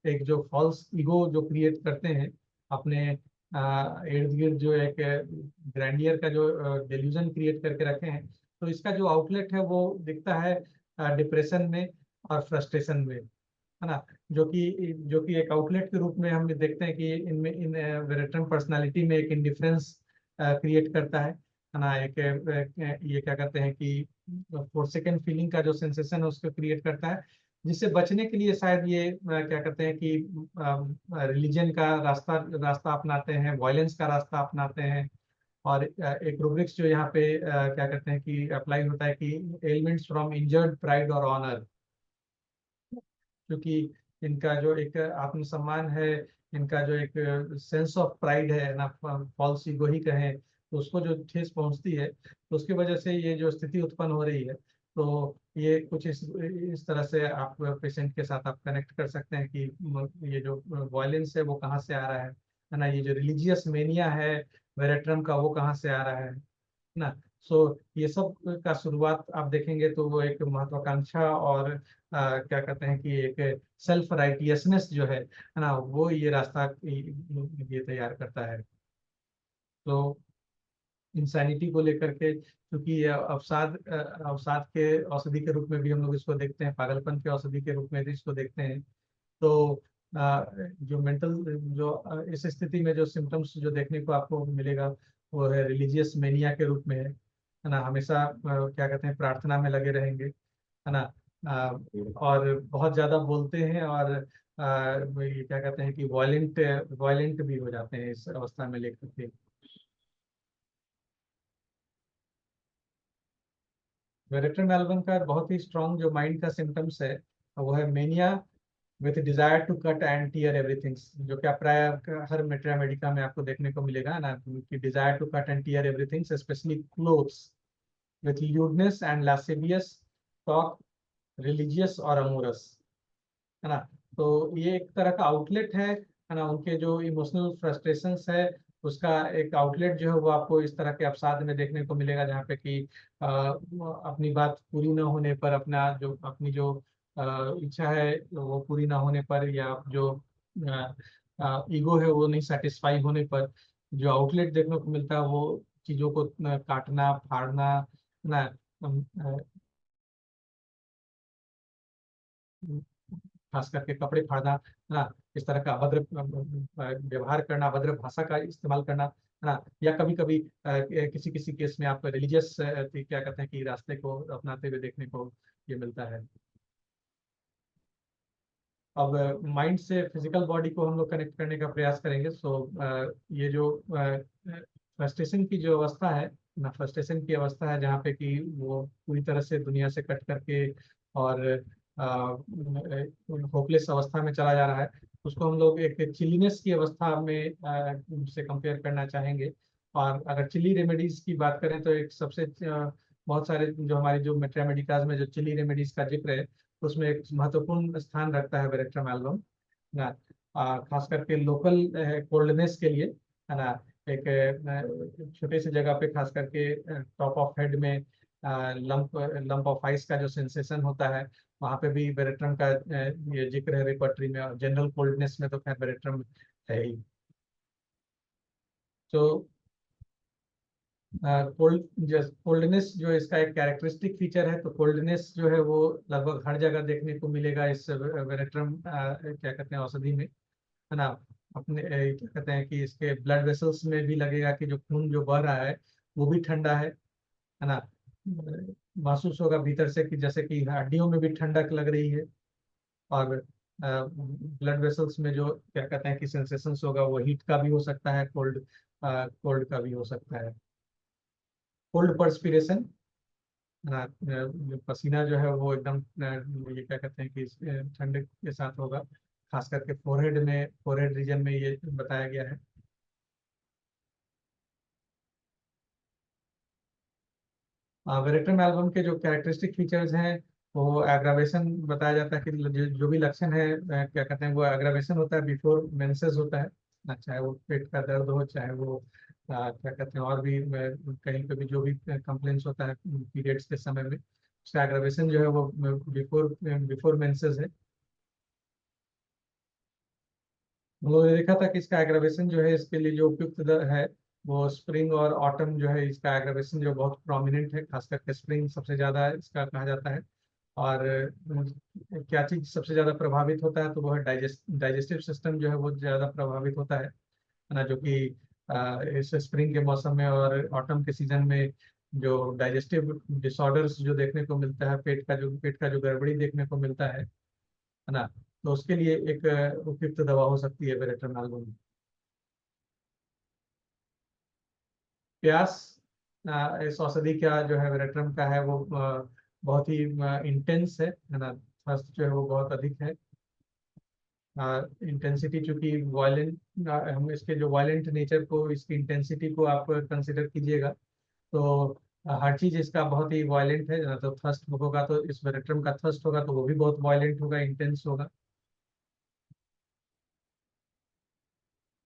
एक जो फॉल्स ईगो जो क्रिएट करते हैं अपने इर्द गिर्द, जो एक ग्रैंडियर का जो डेल्यूजन क्रिएट करके रखे हैं, तो इसका जो आउटलेट है वो दिखता है डिप्रेशन में और फ्रस्ट्रेशन में, है ना। जो कि एक आउटलेट के रूप में हम देखते हैं कि इनमें इन वेरेटरन पर्सनालिटी में एक इंडिफरेंस क्रिएट करता है ना, ये क्या कहते हैं कि फोर सेकेंड फीलिंग का जो सेंसेशन है उसको क्रिएट करता है, जिससे बचने के लिए शायद ये क्या कहते हैं कि रिलीजन का रास्ता रास्ता अपनाते हैं, वायलेंस का रास्ता अपनाते हैं। और एक रूब्रिक्स जो यहाँ पे क्या कहते हैं कि अप्लाई होता है कि एलिमेंट्स फ्रॉम इंजर्ड प्राइड और ऑनर, क्योंकि इनका जो एक आत्मसम्मान है, इनका जो एक सेंस ऑफ प्राइड है ना, फॉल्स ईगो ही कहें, तो उसको जो ठेस पहुंचती है, तो उसकी वजह से ये जो स्थिति उत्पन्न हो रही है, तो ये कुछ इस तरह से आप पेशेंट के साथ आप कनेक्ट कर सकते हैं कि ये जो वायलेंस है वो कहाँ से आ रहा है ना, ये जो रिलीजियस मेनिया है वेरेट्रम का, वो कहाँ से आ रहा है ना। सो ये सब का शुरुआत आप देखेंगे तो वो एक महत्वाकांक्षा और क्या कहते हैं कि एक सेल्फ राइटियसनेस जो है ना, वो ये रास्ता ये तैयार करता है। तो इंसानिटी को लेकर के, क्योंकि ये अवसाद के औषधि के रूप में भी हम लोग इसको देखते हैं, पागलपन के औषधि के रूप में भी इसको देखते हैं। तो जो मेंटल जो इस स्थिति में जो सिम्टम्स जो देखने को आपको मिलेगा, वो है रिलीजियस मेनिया के रूप में है। है ना, हमेशा क्या कहते हैं, प्रार्थना में लगे रहेंगे, है ना। और बहुत ज्यादा बोलते हैं, और ये क्या कहते हैं कि वायलेंट वायलेंट भी हो जाते हैं इस अवस्था में लेकर के। वेरेट्रम एल्बम का बहुत ही स्ट्रॉन्ग जो माइंड का सिम्टम्स है वो है mania with desire to cut and tear everything, जो कि प्राय हर मेट्रा मेडिका में आपको देखने को मिलेगा ना, कि desire to cut and tear everything, specially clothes, with lewdness and lascivious talk, religious और अमोरस, है ना। तो ये एक तरह का आउटलेट है ना, उनके जो इमोशनल फ्रस्ट्रेशंस है उसका एक आउटलेट जो है वो आपको इस तरह के अवसाद में देखने को मिलेगा, जहाँ पे कि अपनी बात पूरी ना होने पर, अपनी जो इच्छा है वो पूरी ना होने पर, या जो ईगो है वो नहीं सेटिस्फाई होने पर, जो आउटलेट देखने को मिलता है वो चीजों को काटना, फाड़ना, ना, खास करके कपड़े फाड़ना, है ना, इस तरह का अभद्र व्यवहार करना, अभद्र भाषा का इस्तेमाल करना, है ना, या कभी कभी किसी किसी केस में आप रिलीजियस क्या कहते हैं कि रास्ते को अपनाते हुए देखने को ये मिलता है। अब माइंड से फिजिकल बॉडी को हम लोग कनेक्ट करने का प्रयास करेंगे। सो ये जो फ्रस्ट्रेशन की जो अवस्था है ना, फ्रस्ट्रेशन की अवस्था है जहाँ पे कि वो पूरी तरह से दुनिया से कट करके और होपलेस अवस्था में चला जा रहा है, उसको हम लोग एक चिलीनेस की अवस्था में से कंपेयर करना चाहेंगे। और अगर चिली रेमेडीज की बात करें तो एक सबसे बहुत सारे जो हमारी जो मेट्रा मेडिकाज में जो चिली रेमेडीज का जिक्र है उसमें एक महत्वपूर्ण स्थान रखता है वेरेट्रम एल्बम ना। खास करके लोकल कोल्डनेस के लिए, है ना, एक छोटे से जगह पे खास करके टॉप ऑफ हेड में लंप लंप ऑफ आइस का जो सेंसेशन होता है, वहाँ पे भी वेरेट्रम का ये जिक्र है रिपर्टरी में। और जनरल कोल्डनेस में तो खैर वेरेट्रम है ही। तो कोल्डनेस जो इसका एक कैरेक्टरिस्टिक फीचर है, तो कोल्डनेस जो है वो लगभग हर जगह देखने को मिलेगा इस वेरेट्रम क्या कहते हैं औषधि में, है ना। अपने क्या कहते हैं कि इसके ब्लड वेसल्स में भी लगेगा कि जो खून जो बह रहा है वो भी ठंडा है ना। महसूस होगा भीतर से कि जैसे कि हड्डियों में भी ठंडक लग रही है। और ब्लड वेसल्स में जो क्या कहते हैं कि सेंसेशंस होगा वो हीट का भी हो सकता है, कोल्ड कोल्ड का भी हो सकता है। कोल्ड पर्सपिरेशन, पसीना जो है वो एकदम ये क्या कहते हैं कि ठंड के साथ होगा, खास करके फोरहेड में, फोरहेड रीजन में ये बताया गया है। वेरेट्रम एल्बम के जो कैरेक्टरिस्टिक फीचर्स हैं वो एग्रावेशन बताया जाता है कि जो भी लक्षण है क्या कहते हैं वो एग्रावेशन होता है, बिफोर मेंसेस होता है चाहे वो पेट का दर्द हो, चाहे वो क्या कहते हैं और भी कहीं पे भी जो भी कंप्लेंट्स होता है पीरियड्स के समय में, उसका एग्रावेशन जो है वो बिफोर बिफोर मेंसेस है। हम लोगों ने देखा था कि इसका एग्रावेशन जो है इसके लिए जो उपयुक्त है वो स्प्रिंग और ऑटम जो है, इसका एग्रावेशन जो बहुत प्रोमिनेंट है, खास करके स्प्रिंग सबसे ज्यादा इसका कहा जाता है। और क्या चीज सबसे ज्यादा प्रभावित होता है तो वो है डाइजेस्टिव सिस्टम जो है वो ज्यादा प्रभावित होता है ना, जो कि इस स्प्रिंग के मौसम में और ऑटम के सीजन में जो डाइजेस्टिव डिसऑर्डर्स जो देखने को मिलता है, पेट का जो गड़बड़ी देखने को मिलता है ना, तो उसके लिए एक उपयुक्त दवा हो सकती है वेरेट्रम। प्यास, इस औषधि का जो है वेरेट्रम का है वो बहुत ही इंटेंस है ना, थर्स्ट जो है वो बहुत अधिक है। इंटेंसिटी चूंकि वायलेंट, हम इसके जो वायलेंट नेचर को, इसकी इंटेंसिटी को आप कंसिडर कीजिएगा तो हर चीज इसका बहुत ही वायलेंट है ना। तो थर्स्ट होगा तो इस वेरेट्रम का थर्स्ट होगा तो वो भी बहुत वायलेंट होगा, इंटेंस होगा।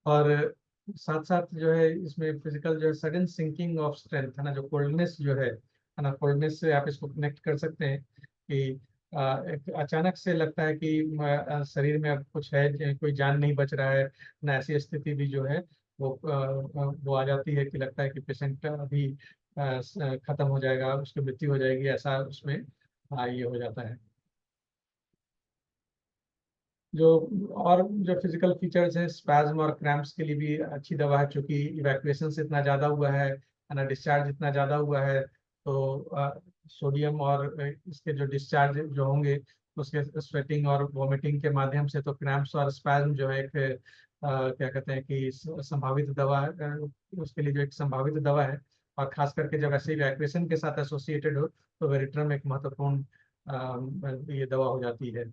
और साथ साथ जो है इसमें फिजिकल जो है सडन सिंकिंग ऑफ स्ट्रेंथ, है ना, जो कोल्डनेस जो है ना, कोल्डनेस से आप इसको कनेक्ट कर सकते हैं कि एक अचानक से लगता है कि शरीर में अब कुछ है, कोई जान नहीं बच रहा है ना, ऐसी स्थिति भी जो है वो आ जाती है कि लगता है कि पेशेंट अभी खत्म हो जाएगा, उसकी मृत्यु हो जाएगी, ऐसा उसमें ये हो जाता है। जो और जो फिजिकल फीचर्स हैं स्पैज्म और क्रैम्प्स के लिए भी अच्छी दवा है, क्योंकि इवैक्यूएशन से इतना ज़्यादा हुआ है ना, डिस्चार्ज इतना ज़्यादा हुआ है, तो सोडियम और इसके जो डिस्चार्ज जो होंगे उसके स्वेटिंग और वॉमिटिंग के माध्यम से, तो क्रैम्प्स और स्पैज्म जो है एक क्या कहते हैं कि संभावित दवा उसके लिए जो एक संभावित दवा है, और खास करके जब ऐसे इवैक्यूएशन के साथ एसोसिएटेड हो तो वेरिट्रम एक महत्वपूर्ण ये दवा हो जाती है।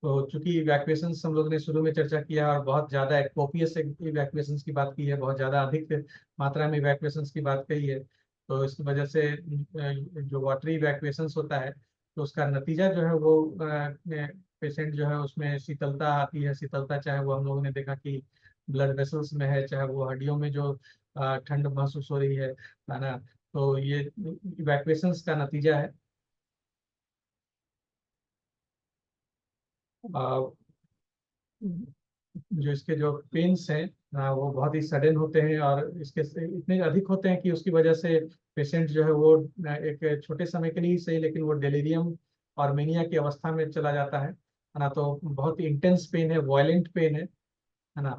तो चूंकि इवैक्यूएशन हम लोग ने शुरू में चर्चा किया और बहुत ज्यादा कोपियस इवैक्यूएशन की बात की है, बहुत ज्यादा अधिक मात्रा में इवैक्यूएशन की बात कही है, तो इसकी वजह से जो वाटरी इवैक्यूएशन होता है तो उसका नतीजा जो है वो पेशेंट जो है उसमें शीतलता आती है। शीतलता चाहे वो हम लोगों ने देखा कि ब्लड वेसल्स में है, चाहे वो हड्डियों में जो ठंड महसूस हो रही है ना, तो ये इवैक्यूएशन का नतीजा है। जो इसके जो पेन्स हैं वो बहुत ही सडन होते हैं और इसके इतने अधिक होते हैं कि उसकी वजह से पेशेंट जो है वो एक छोटे समय के लिए ही सही, लेकिन वो डेलीरियम और मेनिया की अवस्था में चला जाता है ना। तो बहुत ही इंटेंस पेन है, वायलेंट पेन है ना।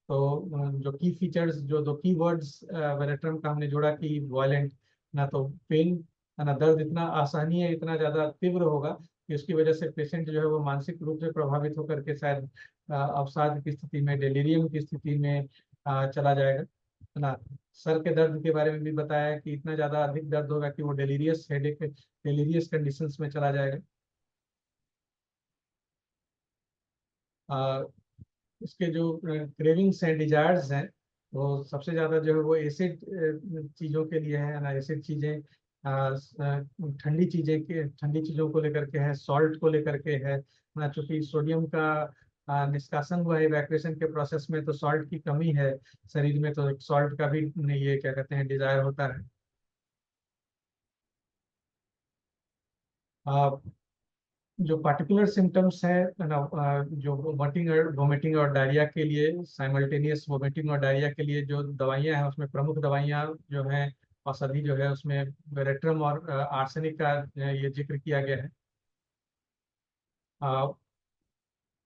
तो जो की फीचर्स, जो दो की वर्ड्स वेरेट्रम का हमने जोड़ा कि वायलेंट ना, तो पेन है ना, दर्द इतना असहनीय, इतना ज्यादा तीव्र होगा कि उसकी वजह से पेशेंट जो है वो मानसिक रूप से प्रभावित होकर के शायद अवसाद की स्थिति में, डेलीरियम की स्थिति में चला जाएगा, है ना। सर के दर्द के बारे में भी बताया कि इतना ज्यादा अधिक दर्द होगा कि वो डेलीरियस हेडेक, डेलीरियस कंडीशंस में चला जाएगा। इसके जो क्रेविंग्स हैं, डिजायर्स हैं, वो सबसे ज्यादा जो है वो एसिड चीजों के लिए है ना। एसिड चीजें, ठंडी चीजें के, ठंडी चीजों को लेकर के है, सॉल्ट को लेकर के है ना। चूंकि सोडियम का निष्कासन हुआ है इवैक्यूएशन के प्रोसेस में, तो सॉल्ट की कमी है शरीर में, तो सॉल्ट का भी ये क्या कहते हैं डिजायर होता है। जो पार्टिकुलर सिम्टम्स है ना, जो वोमिटिंग और डायरिया के लिए, साइमल्टेनियस वोमिटिंग और डायरिया के लिए जो दवाइयां हैं उसमें प्रमुख दवाइयां जो हैं, औषधि जो है उसमें वेरेट्रम और आर्सेनिक का ये जिक्र किया गया है।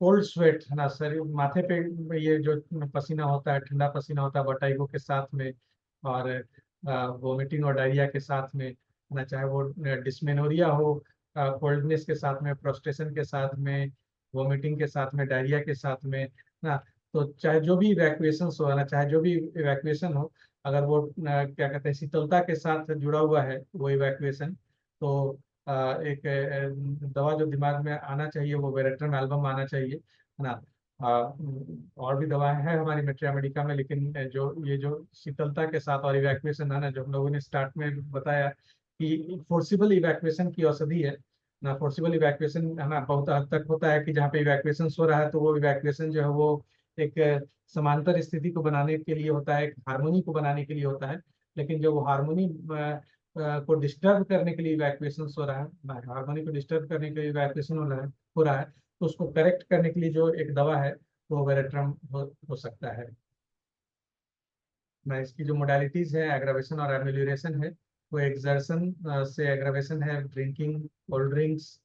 कोल्ड स्वेट है ना, शरीर माथे पे ये जो पसीना होता है, ठंडा पसीना होता है वर्टाइगो के साथ में, और वोमिटिंग और डायरिया के साथ में ना, चाहे वो डिस्मेनोरिया हो कोल्डनेस के साथ में, प्रोस्टेशन के साथ में, वोमिटिंग के साथ में, डायरिया के साथ में ना। तो चाहे जो भी इवैक्यूएशन हो ना, चाहे जो भी इवैक्यूएशन हो, अगर वो क्या कहते हैं शीतलता के साथ जुड़ा हुआ है वो इवैक्यूएशन, तो एक दवा जो दिमाग में आना चाहिए वो वेरेट्रम एल्बम आना चाहिए, है ना। और भी दवाएं हैं हमारी मेट्रिया मेडिका में, लेकिन जो ये जो शीतलता के साथ और इवैक्यूएशन है ना, जो हम लोगों ने स्टार्ट में बताया कि फोर्सिबल इवैक्यूएशन की औषधि है ना। फोर्सिबल इवैक्यूएशन है ना बहुत हद तक होता है कि जहाँ पे इवैक्यूएशन हो रहा है तो वो इवैक्यूएशन जो है वो एक समांतर स्थिति को बनाने के लिए होता है, एक हार्मोनी को बनाने के लिए होता है। लेकिन जो वो हार्मोनी को डिस्टर्ब करने के लिए इवैक्यूएशन हो रहा है, हार्मोनी को डिस्टर्ब करने के लिए इवैक्यूएशन हो रहा है, तो उसको करेक्ट करने के लिए जो एक दवा है वो वेरेट्रम हो सकता है ना। इसकी जो मोडालिटीज है एग्रावेशन और एमेलियोरेशन है, वो एक्सर्शन से एग्रावेशन है, ड्रिंकिंग, कोल्ड ड्रिंक्स,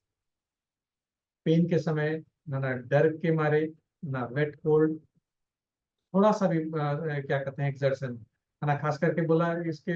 पेन के समय ना डर के मारे, ना वेट कोल्ड, थोड़ा सा भी क्या कहते हैं एक्सर्शन है ना। खास करके बोला इसके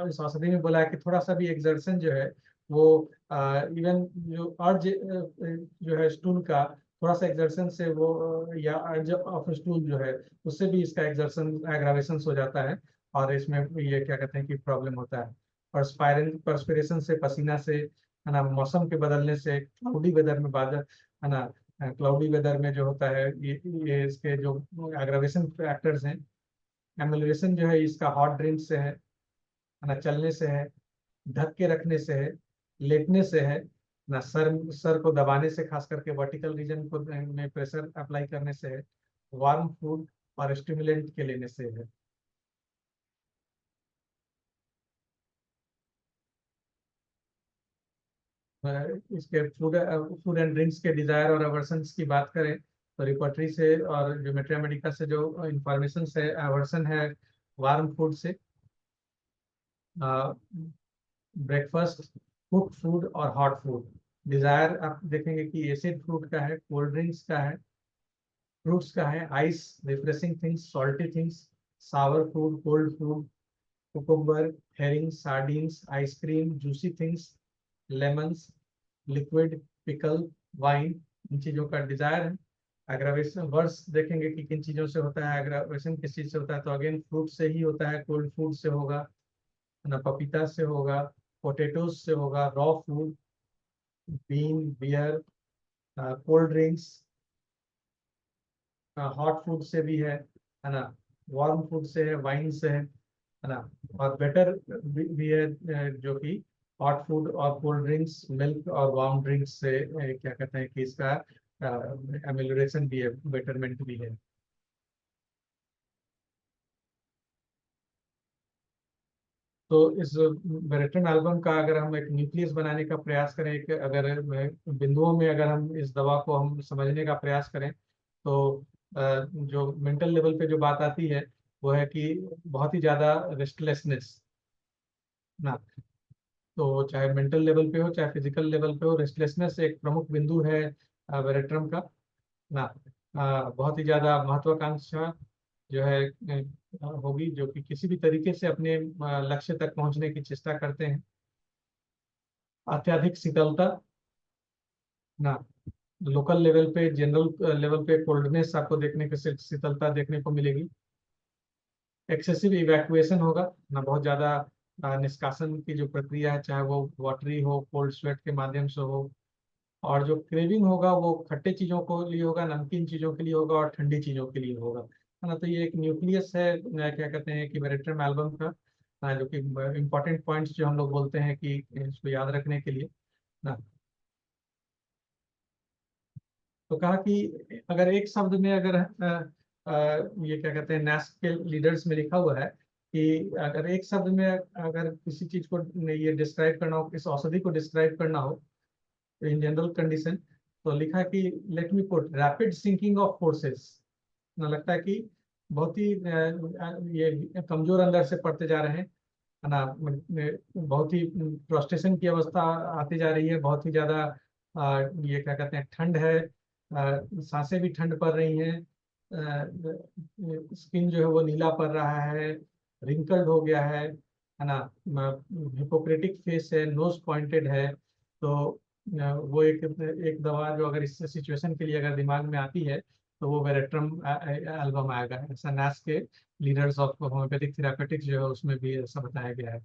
इस औषधि में बोला है कि थोड़ा सा भी एक्सर्शन जो है वो इवन जो अर्ज जो है स्टूल का, थोड़ा सा एक्सर्शन से वो या अर्ज ऑफ स्टूल जो है उससे भी इसका एक्सर्शन एग्रावेशन हो जाता है, और इसमें ये क्या कहते हैं कि प्रॉब्लम होता है। परस्पिरेशन से, पसीना से है ना, मौसम के बदलने से, क्लाउडी वेदर में, बादल है ना, क्लाउडी वेदर में जो होता है ये इसके जो एग्रावेशन फैक्टर्स हैं। एमिलेशन जो है इसका हॉट ड्रिंक से है ना, चलने से है, ढक के रखने से है, लेटने से है ना, सर को दबाने से, खास करके वर्टिकल रीजन को में प्रेशर अप्लाई करने से है, वार्म फूड और स्टिमुलेंट के लेने से है। इसके फूड एंड ड्रिंक्स के डिजायर और अवर्सन की बात करें तो रिपोर्टरी से और जो मेट्रिया मेडिका से जो इंफॉर्मेशन है, अवर्सन है वार्म फूड से, ब्रेकफास्ट, कुक फूड और हॉट फूड। डिजायर आप देखेंगे कि एसिड फ्रूट का है, कोल्ड ड्रिंक्स का है, फ्रूट्स का है, ice, refreshing things, salty things, sour food, cold food, cucumber, herring, sardines, ice cream, juicy things, lemons, liquid, pickle, wine, इन चीजों का डिजायर है। एग्रावेशन वर्ड्स देखेंगे कि किन चीजों से होता है, एग्रावेशन किस चीज से होता है, तो अगेन फ्रूट से ही होता है, कोल्ड फूड से होगा ना, पपीता से होगा, पोटेटोज से होगा, raw food, bean, beer, cold drinks, hot food से भी है ना, वार्म फूड से है, वाइन से है ना, और बेटर भी है जो कि हॉट फूड और कोल्ड ड्रिंक्स, मिल्क और वार्म ड्रिंक्स से क्या कहते हैं कि इसका एमिलोरेशन भी है, बेटरमेंट भी है। तो इस बेरेट्रम एल्बम का अगर हम एक न्यूक्लियस बनाने का प्रयास करें, एक अगर बिंदुओं में अगर हम इस दवा को हम समझने का प्रयास करें, तो जो मेंटल लेवल पे जो बात आती है वो है कि बहुत ही ज्यादा रेस्टलेसनेस ना, तो चाहे मेंटल लेवल पे हो चाहे फिजिकल लेवल पे हो, रेस्टलेसनेस एक प्रमुख बिंदु है बेरेट्रम का ना। बहुत ही ज्यादा महत्वाकांक्षा जो है होगी, जो कि किसी भी तरीके से अपने लक्ष्य तक पहुंचने की चेष्टा करते हैं। अत्यधिक शीतलता ना, लोकल लेवल पे, जनरल लेवल पे कोल्डनेस आपको देखने को, शीतलता देखने को मिलेगी। एक्सेसिव इवैक्यूएशन होगा ना, बहुत ज्यादा निष्कासन की जो प्रक्रिया है, चाहे वो वाटरी हो, कोल्ड स्वेट के माध्यम से हो, और जो क्रेविंग होगा वो खट्टे चीजों को लिए होगा, नमकीन चीजों के लिए होगा और ठंडी चीजों के लिए होगा, है ना। तो ये एक न्यूक्लियस है क्या कहते हैं कि बेरेट्रम एल्बम का, जो कि इम्पोर्टेंट पॉइंट्स जो हम लोग बोलते हैं कि इसको याद रखने के लिए ना। तो कहा कि अगर एक शब्द में अगर ये क्या कहते हैं नैश के लीडर्स में लिखा हुआ है कि अगर एक शब्द में अगर किसी चीज को ये डिस्क्राइब करना हो, इस औषधि को डिस्क्राइब करना हो इन जनरल कंडीशन, तो लिखा कि let me put rapid sinking of forces ना, लगता है कि बहुत ही ये कमजोर अंदर से पड़ते जा रहे हैं, है ना, बहुत ही प्रोस्टेशन की अवस्था आती जा रही है, बहुत ही ज्यादा ये क्या कहते हैं ठंड है, सांसें भी ठंड पड़ रही हैं, स्किन जो है वो नीला पड़ रहा है, रिंकल्ड हो गया है ना, हिपोक्रेटिक फेस है, नोज पॉइंटेड है। तो वो एक एक दवा जो अगर इस सिचुएशन के लिए अगर दिमाग में आती है, तो वो वेरेट्रम एल्बम आएगा। ऐसा नैश के लीडर्स ऑफ होम्योपैथिक थेरापेटिक्स जो है उसमें भी ऐसा बताया गया है।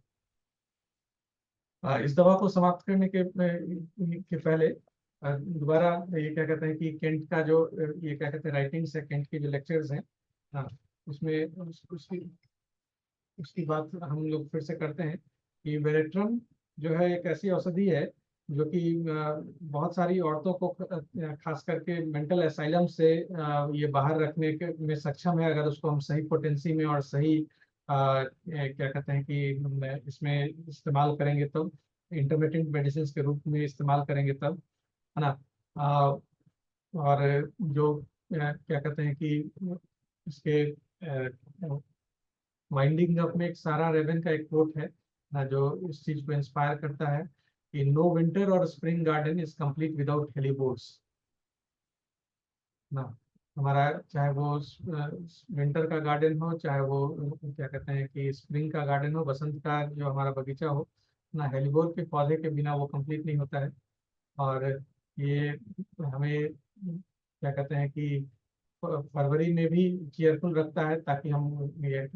इस दवा को समाप्त करने के पहले दोबारा ये क्या कहते हैं कि केंट का जो ये क्या कहते हैं राइटिंग्स है, केंट के जो लेक्चर्स हैं, हाँ, उसमें उसकी उसकी बात हम लोग फिर से करते हैं कि वेरेट्रम जो है एक ऐसी औषधि है जो कि बहुत सारी औरतों को खास करके मेंटल असाइलम से ये बाहर रखने के में सक्षम है, अगर उसको हम सही पोटेंसी में और सही क्या कहते हैं कि इसमें इस्तेमाल करेंगे, तब इंटरमीडिएट मेडिसिन के रूप में इस्तेमाल करेंगे तब, है ना। अ, और जो क्या कहते हैं कि इसके वाइंडिंग अप में एक सारा रेवन का एक कोट है ना, जो इस चीज को इंस्पायर करता है कि नो विंटर और spring garden is complete without hellebores ना। हमारा चाहे वो विंटर का गार्डन हो, चाहे वो क्या कहते हैं कि स्प्रिंग का गार्डन हो, बसंत का जो हमारा बगीचा हो ना, हेलीबोर के पौधे के बिना वो कंप्लीट नहीं होता है। और ये हमें क्या कहते हैं कि फरवरी में भी चेयरफुल रखता है, ताकि हम ये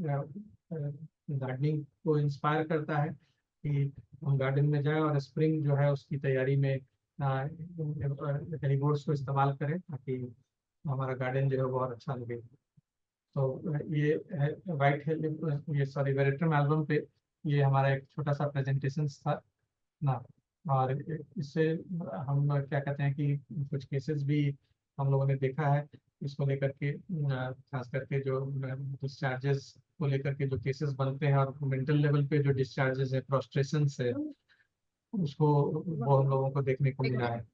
गार्डनिंग को इंस्पायर करता है कि हम गार्डन में जाएं और स्प्रिंग जो है उसकी तैयारी में हेलीबोर्ड्स को इस्तेमाल करें, ताकि हमारा गार्डन जो है बहुत अच्छा लगे। तो ये है वाइट ये सॉरी वेरेट्रम एल्बम पे ये हमारा एक छोटा सा प्रेजेंटेशन था ना। और इससे हम क्या कहते हैं कि कुछ केसेस भी हम लोगों ने देखा है इसको लेकर के, खास करके जो डिस्चार्जेस को लेकर के जो केसेस बनते हैं और मेंटल लेवल पे जो डिस्चार्जेस है, प्रोस्ट्रेशन है, उसको वो हम लोगों को देखने को मिला है।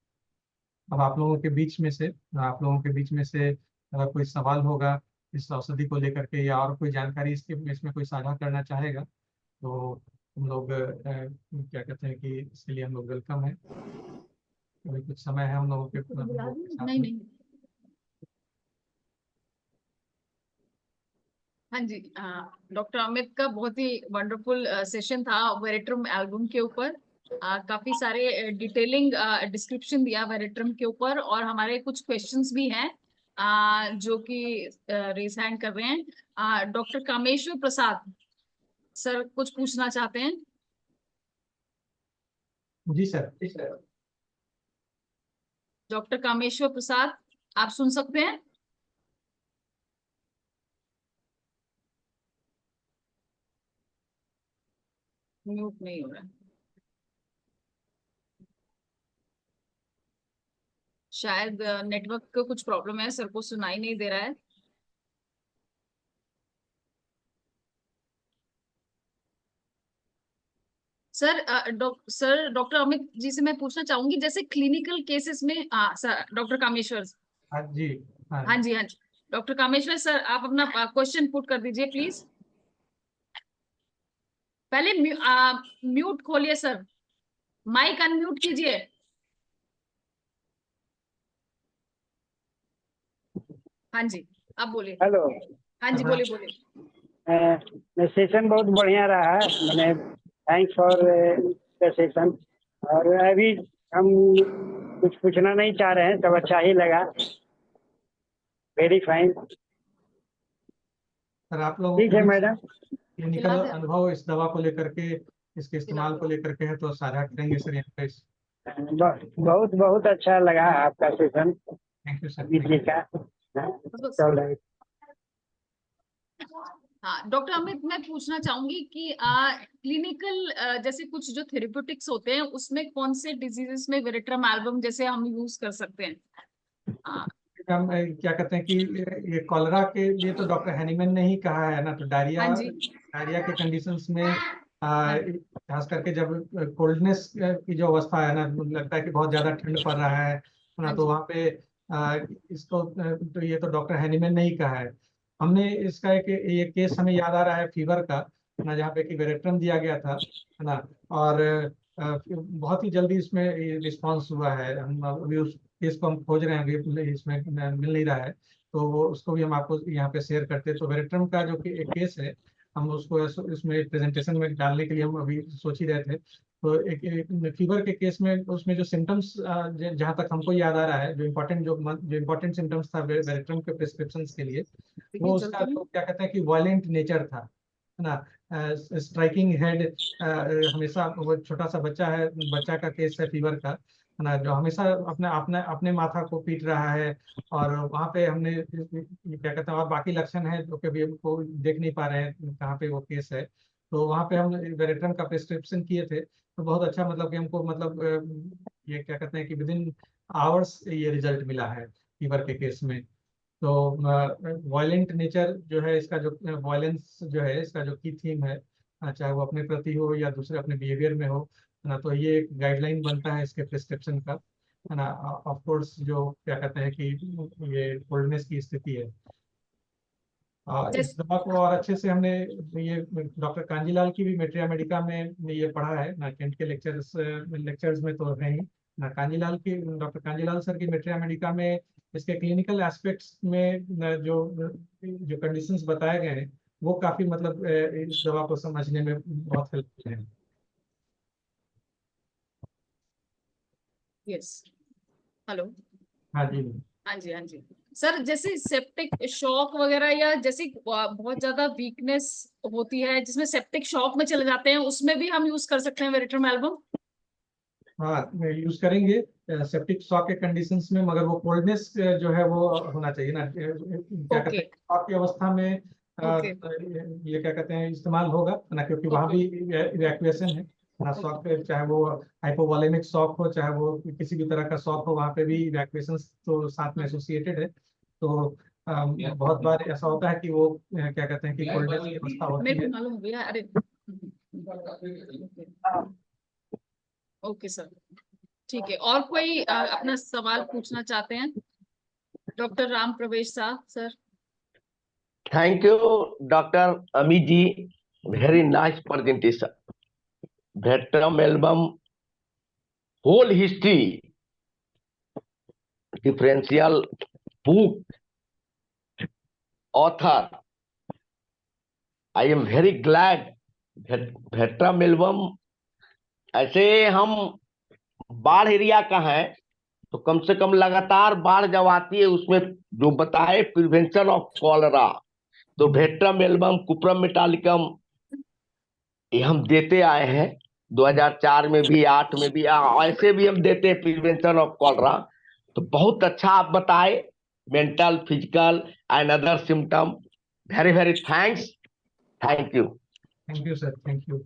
अब आप लोगों के बीच में से, आप लोगों के बीच में से अगर कोई सवाल होगा इस औषधि को लेकर के, या और कोई जानकारी इसके इसमें कोई साझा करना चाहेगा, तो हम लोग क्या कहते हैं कि इसके लिए हम लोग वेलकम है। अभी कुछ समय है हम लोगों के साथ नहीं में। नहीं। हाँ जी, डॉक्टर अमित का बहुत ही वंडरफुल सेशन था वेरिट्रम एल्बम के ऊपर। काफी सारे डिटेलिंग डिस्क्रिप्शन दिया वेरिट्रम के ऊपर, और हमारे कुछ क्वेश्चंस भी हैं जो कि रेज हैंड कर रहे हैं। डॉक्टर कामेश्वर प्रसाद सर कुछ पूछना चाहते हैं। जी सर, जी सर। डॉक्टर कामेश्वर प्रसाद, आप सुन सकते हैं? म्यूट नहीं हो रहा है, शायद नेटवर्क का कुछ प्रॉब्लम है, सर को सुनाई नहीं दे रहा है। सर डॉक्टर अमित जी से मैं पूछना चाहूंगी, जैसे क्लिनिकल केसेस में, सर डॉक्टर कामेश्वर। हाँ जी। हाँ। हाँ जी, हाँ जी। डॉक्टर कामेश्वर सर, आप अपना क्वेश्चन पुट कर दीजिए प्लीज। पहले म्यूट खोलिए सर, माइक अनम्यूट कीजिए। हाँ जी, आप बोलिए। हेलो। हाँ जी, बोलिए बोलिए। सेशन बहुत बढ़िया रहा है, मैंने थैंक्स फॉर द सेशन। और अभी हम कुछ पूछना नहीं चाह रहे हैं, सब अच्छा ही लगा, वेरी फाइन। सर आप लोगों ठीक को है भी मैडम। क्लिनिकल अनुभव इस दवा को लेकर के, इसके इस्तेमाल को लेकर के है, तो साझा करेंगे सर यहाँ पे। बहुत बहुत अच्छा लगा आपका session, thank you sir. Amit ji का। चल रहा है। हाँ डॉक्टर अमित, मैं पूछना चाहूंगी कि क्लिनिकल जैसे कुछ जो थेरेप्यूटिक्स होते हैं उसमें कौन से डिजीजेस में वेरिट्रम एल्बम जैसे हम यूज कर सकते हैं? हम क्या कहते हैं कि ये कॉलरा के लिए तो डॉक्टर हैनीमैन ने ही कहा है ना, तो डायरिया, हाँ जी, डायरिया के कंडीशंस में हाँ खास करके जब कोल्डनेस की जो अवस्था है ना, लगता है कि बहुत ज्यादा ठंड पड़ रहा है ना, हाँ तो जी, वहाँ पे इसको तो ये तो डॉक्टर हैनीमैन ने ही कहा है। हमने इसका एक ये केस हमें याद आ रहा है फीवर का ना, जहाँ पे कि वेरेट्रम दिया गया था है ना, और फिर बहुत ही जल्दी इसमें रिस्पांस हुआ है। हम अभी उस केस को हम खोज रहे हैं, अभी इसमें मिल नहीं रहा है, तो वो उसको भी हम आपको यहाँ पे शेयर करते हैं। तो वेरेट्रम का जो कि एक केस है, हम उसको इसमें प्रेजेंटेशन में डालने के लिए हम अभी सोच ही रहे थे। तो एक फीवर के केस में उसमें जो सिम्टम्स, जहाँ तक हमको याद आ रहा है, जो इम्पोर्टेंट सिम्टम्स था वेरेट्रम के प्रिस्क्रिप्शन के लिए, देखिए वो उसका चलते हैं। तो क्या कहते हैं कि वायलेंट नेचर था, है ना। स्ट्राइकिंग हेड, हमेशा वो छोटा सा बच्चा है, बच्चा का केस है फीवर का, है ना, जो हमेशा अपने अपने अपने माथा को पीट रहा है। और वहाँ पे हमने क्या कहते हैं, और बाकी लक्षण है जो कभी हमको देख नहीं पा रहे हैं कहाँ पे वो केस है। तो वहाँ पे हम वेरेट्रम का प्रिस्क्रिप्शन किए थे, तो बहुत अच्छा, मतलब कि हमको, मतलब ये क्या कहते हैं कि विद इन आवर्स ये रिजल्ट मिला है फीवर के केस में। तो वायलेंट नेचर जो है इसका, जो वायलेंस जो है इसका जो की थीम है, चाहे वो अपने प्रति हो या दूसरे अपने बिहेवियर में हो, है ना, तो ये एक गाइडलाइन बनता है इसके प्रिस्क्रिप्शन का, है ना। ऑफ कोर्स जो क्या कहते हैं कि ये कोल्डनेस की स्थिति है, इस जैसे दवा को और अच्छे से हमने ये डॉक्टर कांजीलाल की भी मेट्रिया मेडिका में ये पढ़ा है ना, कैंट के लेक्चर्स में तो है ही ना। कांजीलाल की, डॉक्टर कांजीलाल सर की मेट्रिया मेडिका में इसके क्लिनिकल एस्पेक्ट्स में जो जो कंडीशंस बताए गए हैं, वो काफी, मतलब इस दवा को समझने में बहुत हेल्पफुल है। Yes, hello. हाँ जी। हाँ जी, हाँ जी। सर जैसे सेप्टिक शॉक वगैरह, या जैसे बहुत ज्यादा वीकनेस होती है जिसमें सेप्टिक शॉक में चले जाते हैं, उसमें भी हम यूज कर सकते हैं वेरिट्रम एल्बम? हाँ, यूज करेंगे सेप्टिक शॉक के कंडीशंस में, मगर वो कोल्डनेस जो है वो होना चाहिए ना, क्या कहते ओके, हैं शॉक की अवस्था में ओके, ये क्या कहते हैं इस्तेमाल होगा ना, क्योंकि वहाँ ओके, भी इवैक्यूएशन है ना। शॉक पे चाहे वो हाइपोवॉलेमिक शॉक हो, चाहे वो किसी भी तरह का शॉक हो, वहाँ पे भी इवैक्यूएशन तो साथ में एसोसिएटेड है। तो बहुत बार ऐसा होता है कि वो क्या कहते हैं कि कोल्डनेस की अवस्था होती मेरे को है। मालूम हो गया, अरे ओके सर, ठीक है। और कोई अपना सवाल पूछना चाहते हैं? डॉक्टर राम प्रवेश Shah sir. Thank you, Dr. Amiji. Very nice presentation. Veteran album, whole history, differential book, author, I am very glad वेट्रम एल्बम, ऐसे हम बाढ़ एरिया का है तो कम से कम लगातार बाढ़ जब आती है उसमें जो बताए प्रिवेंशन ऑफ कॉलरा, तो वेट्रम एल्बम कुप्रम मेटालिकम ये हम देते आए हैं 2004 में भी, 8 में भी, ऐसे भी हम देते हैं प्रिवेंशन ऑफ कॉलरा। तो बहुत अच्छा आप बताए, mental physical and other symptom. Very very thanks, thank you. Thank you sir, thank you.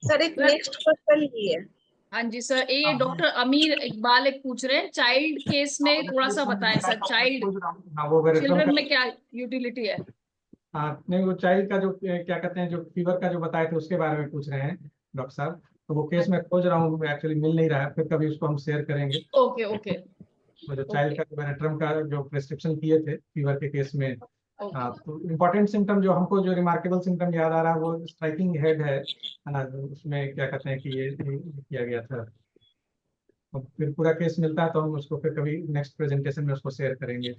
Sir एक नेक्स्ट क्वेश्चन भी है। हाँ जी सर, ये डॉक्टर अमीर इकबाल एक पूछ रहे हैं, चाइल्ड केस में थोड़ा सा बताएं सर, चाइल्ड हाँ, वो वेरेट्रम चिल्ड्रन का, में क्या यूटिलिटी है? हाँ नहीं, वो चाइल्ड का जो क्या कहते हैं, जो फीवर का जो बताए थे उसके बारे में पूछ रहे हैं डॉक्टर साहब। तो वो केस मैं खोज रहा हूँ, एक्चुअली मिल नहीं रहा है, फिर कभी उसको हम शेयर करेंगे। ओके ओके वो जो चाइल्ड का वेरेट्रम का जो प्रिस्क्रिप्शन किए थे फीवर के केस में। हाँ, ओके तो इम्पोर्टेंट सिम्टम जो हमको, जो रिमार्केबल सिम्टम याद आ रहा है, वो स्ट्राइकिंग हेड है ना, उसमें क्या कहते हैं कि ये किया गया था। तो फिर पूरा केस मिलता है तो हम उसको फिर कभी नेक्स्ट प्रेजेंटेशन में उसको शेयर करेंगे।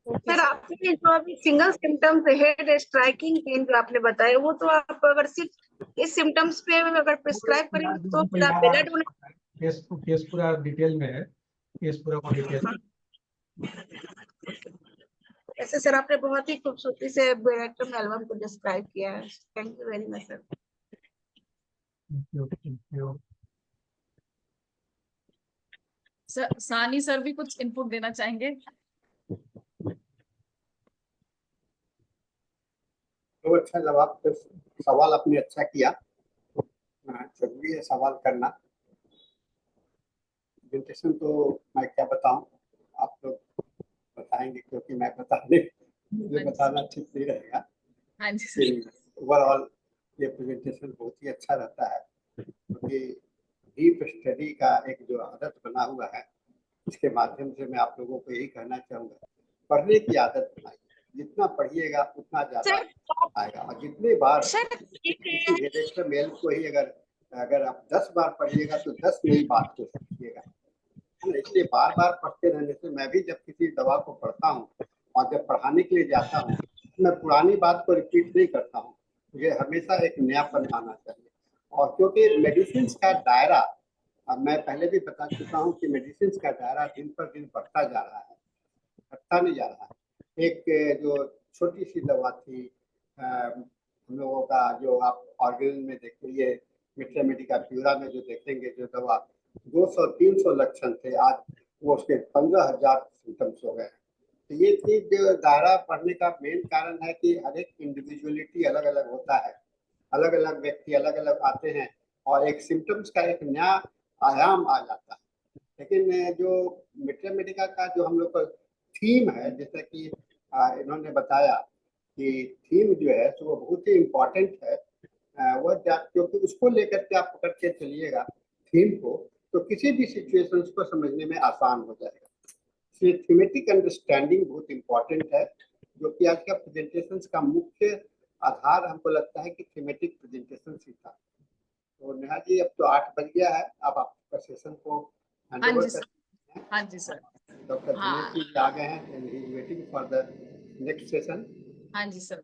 सर आपने जो अभी single symptoms head striking pain जो आपने बताए, वो तो आप अगर सिर्फ इस सिम्टम्स पे अगर प्रिस्क्राइब करेंगे तो फिर आप ब्लड डोनेट। केस पूरा डिटेल में है, केस पूरा वो डिटेल। ऐसे सर आपने बहुत ही खूबसूरती से वेरेट्रम एल्बम को डिस्क्राइब किया है। Thank you very much sir. Thank you. Sir सानी सर भी कुछ इनपुट देना चाहेंगे? तो अच्छा जवाब, तो सवाल आपने अच्छा किया। जरूरी है सवाल करना। प्रेजेंटेशन तो मैं क्या बताऊं, आप लोग बताएंगे, क्योंकि मैं बताने मुझे बताना ठीक नहीं रहेगा। हाँ जी सर। ओवरऑल ये प्रेजेंटेशन बहुत ही अच्छा रहता है, क्योंकि डीप स्टडी का एक जो आदत बना हुआ है, इसके माध्यम से मैं आप लोगों को यही कहना चाहूँगा, पढ़ने की आदत बनाइए। जितना पढ़िएगा उतना ज़्यादा आएगा, और जितने बार किसी वेरेट्रम एल्बम को ही अगर आप 10 बार पढ़िएगा तो 10 नई बात को सीखिएगा, है ना। इसलिए बार बार पढ़ते रहने से, मैं भी जब किसी दवा को पढ़ता हूँ और जब पढ़ाने के लिए जाता हूँ, मैं पुरानी बात को रिपीट नहीं करता हूँ, मुझे हमेशा एक नयापन आना चाहिए। और क्योंकि मेडिसिन का दायरा, मैं पहले भी बता चुका हूँ कि मेडिसिन का दायरा दिन पर दिन बढ़ता जा रहा है, घटता नहीं जा रहा है। एक जो छोटी सी दवा थी, हम लोगों का जो आप ऑर्गेनिक में देखिए, मेट्रामेडिका प्यूरा में जो देखेंगे, जो दवा 200-300 लक्षण थे, आज वो उसके 15,000 सिम्टम्स हो गए। तो ये चीज दायरा बढ़ने का मेन कारण है कि हर एक इंडिविजुअलिटी अलग अलग होता है, अलग अलग व्यक्ति अलग अलग आते हैं, और एक सिम्टम्स का एक नया आयाम आ जाता है। लेकिन जो मेट्रामेडिका का जो हम लोग का थीम है, जैसा कि इन्होंने बताया कि थीम जो है तो वो बहुत ही इम्पोर्टेंट है। वह क्योंकि उसको लेकर के आप पकड़ के चलिएगा थीम को, तो किसी भी सिचुएशंस को समझने में आसान हो जाएगा। इसलिए थीमेटिक अंडरस्टैंडिंग बहुत इम्पोर्टेंट है, जो कि आज का प्रेजेंटेशन का मुख्य आधार हमको लगता है कि थीमेटिक प्रेजेंटेशन ही था। तो नेहा जी, अब तो 8 बज गया है, अब आपका सेशन को हाँ हैंड ओवर जी सर। करते हैं। हाँ जी सर। डॉक्टर हाँ। दिनेश जी आ गए हैं, and he is waiting for the next session. हाँ जी सर।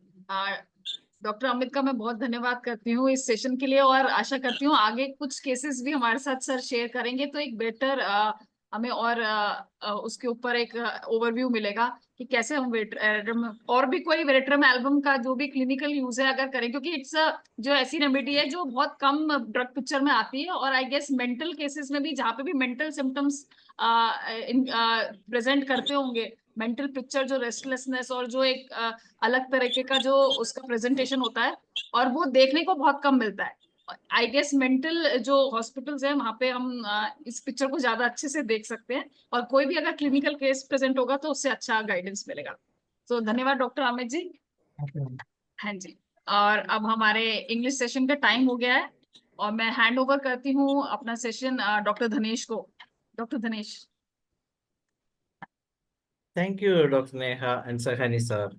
डॉक्टर अमित का मैं बहुत धन्यवाद करती हूँ इस सेशन के लिए, और आशा करती हूँ आगे कुछ केसेस भी हमारे साथ सर शेयर करेंगे तो एक बेटर हमें और उसके ऊपर एक ओवरव्यू मिलेगा कि कैसे हम वेरेट्रम और भी कोई वेरेट्रम एल्बम का जो भी क्लिनिकल यूज है अगर करें, क्योंकि इट्स जो ऐसी रेमेडी है जो बहुत कम ड्रग पिक्चर में आती है, और आई गेस मेंटल केसेस में भी, जहाँ पे भी मेंटल सिम्टम्स प्रेजेंट करते होंगे, मेंटल पिक्चर जो रेस्टलेसनेस और जो एक अलग तरीके का जो उसका प्रेजेंटेशन होता है, और वो देखने को बहुत कम मिलता है। आई गेस मेंटल जो हॉस्पिटल्स हैं वहां पे हम इस पिक्चर को ज्यादा अच्छे से देख सकते हैं, और कोई भी अगर क्लिनिकल केस प्रेजेंट होगा तो उससे अच्छा गाइडेंस मिलेगा। तो धन्यवाद डॉक्टर अमित जी। हाँ जी। और अब हमारे इंग्लिश सेशन का टाइम हो गया है, और मैं हैंड ओवर करती हूँ अपना सेशन डॉक्टर धनेश को। Doctor Dhanesh. Thank you, Dr. Neha and Sahani sir.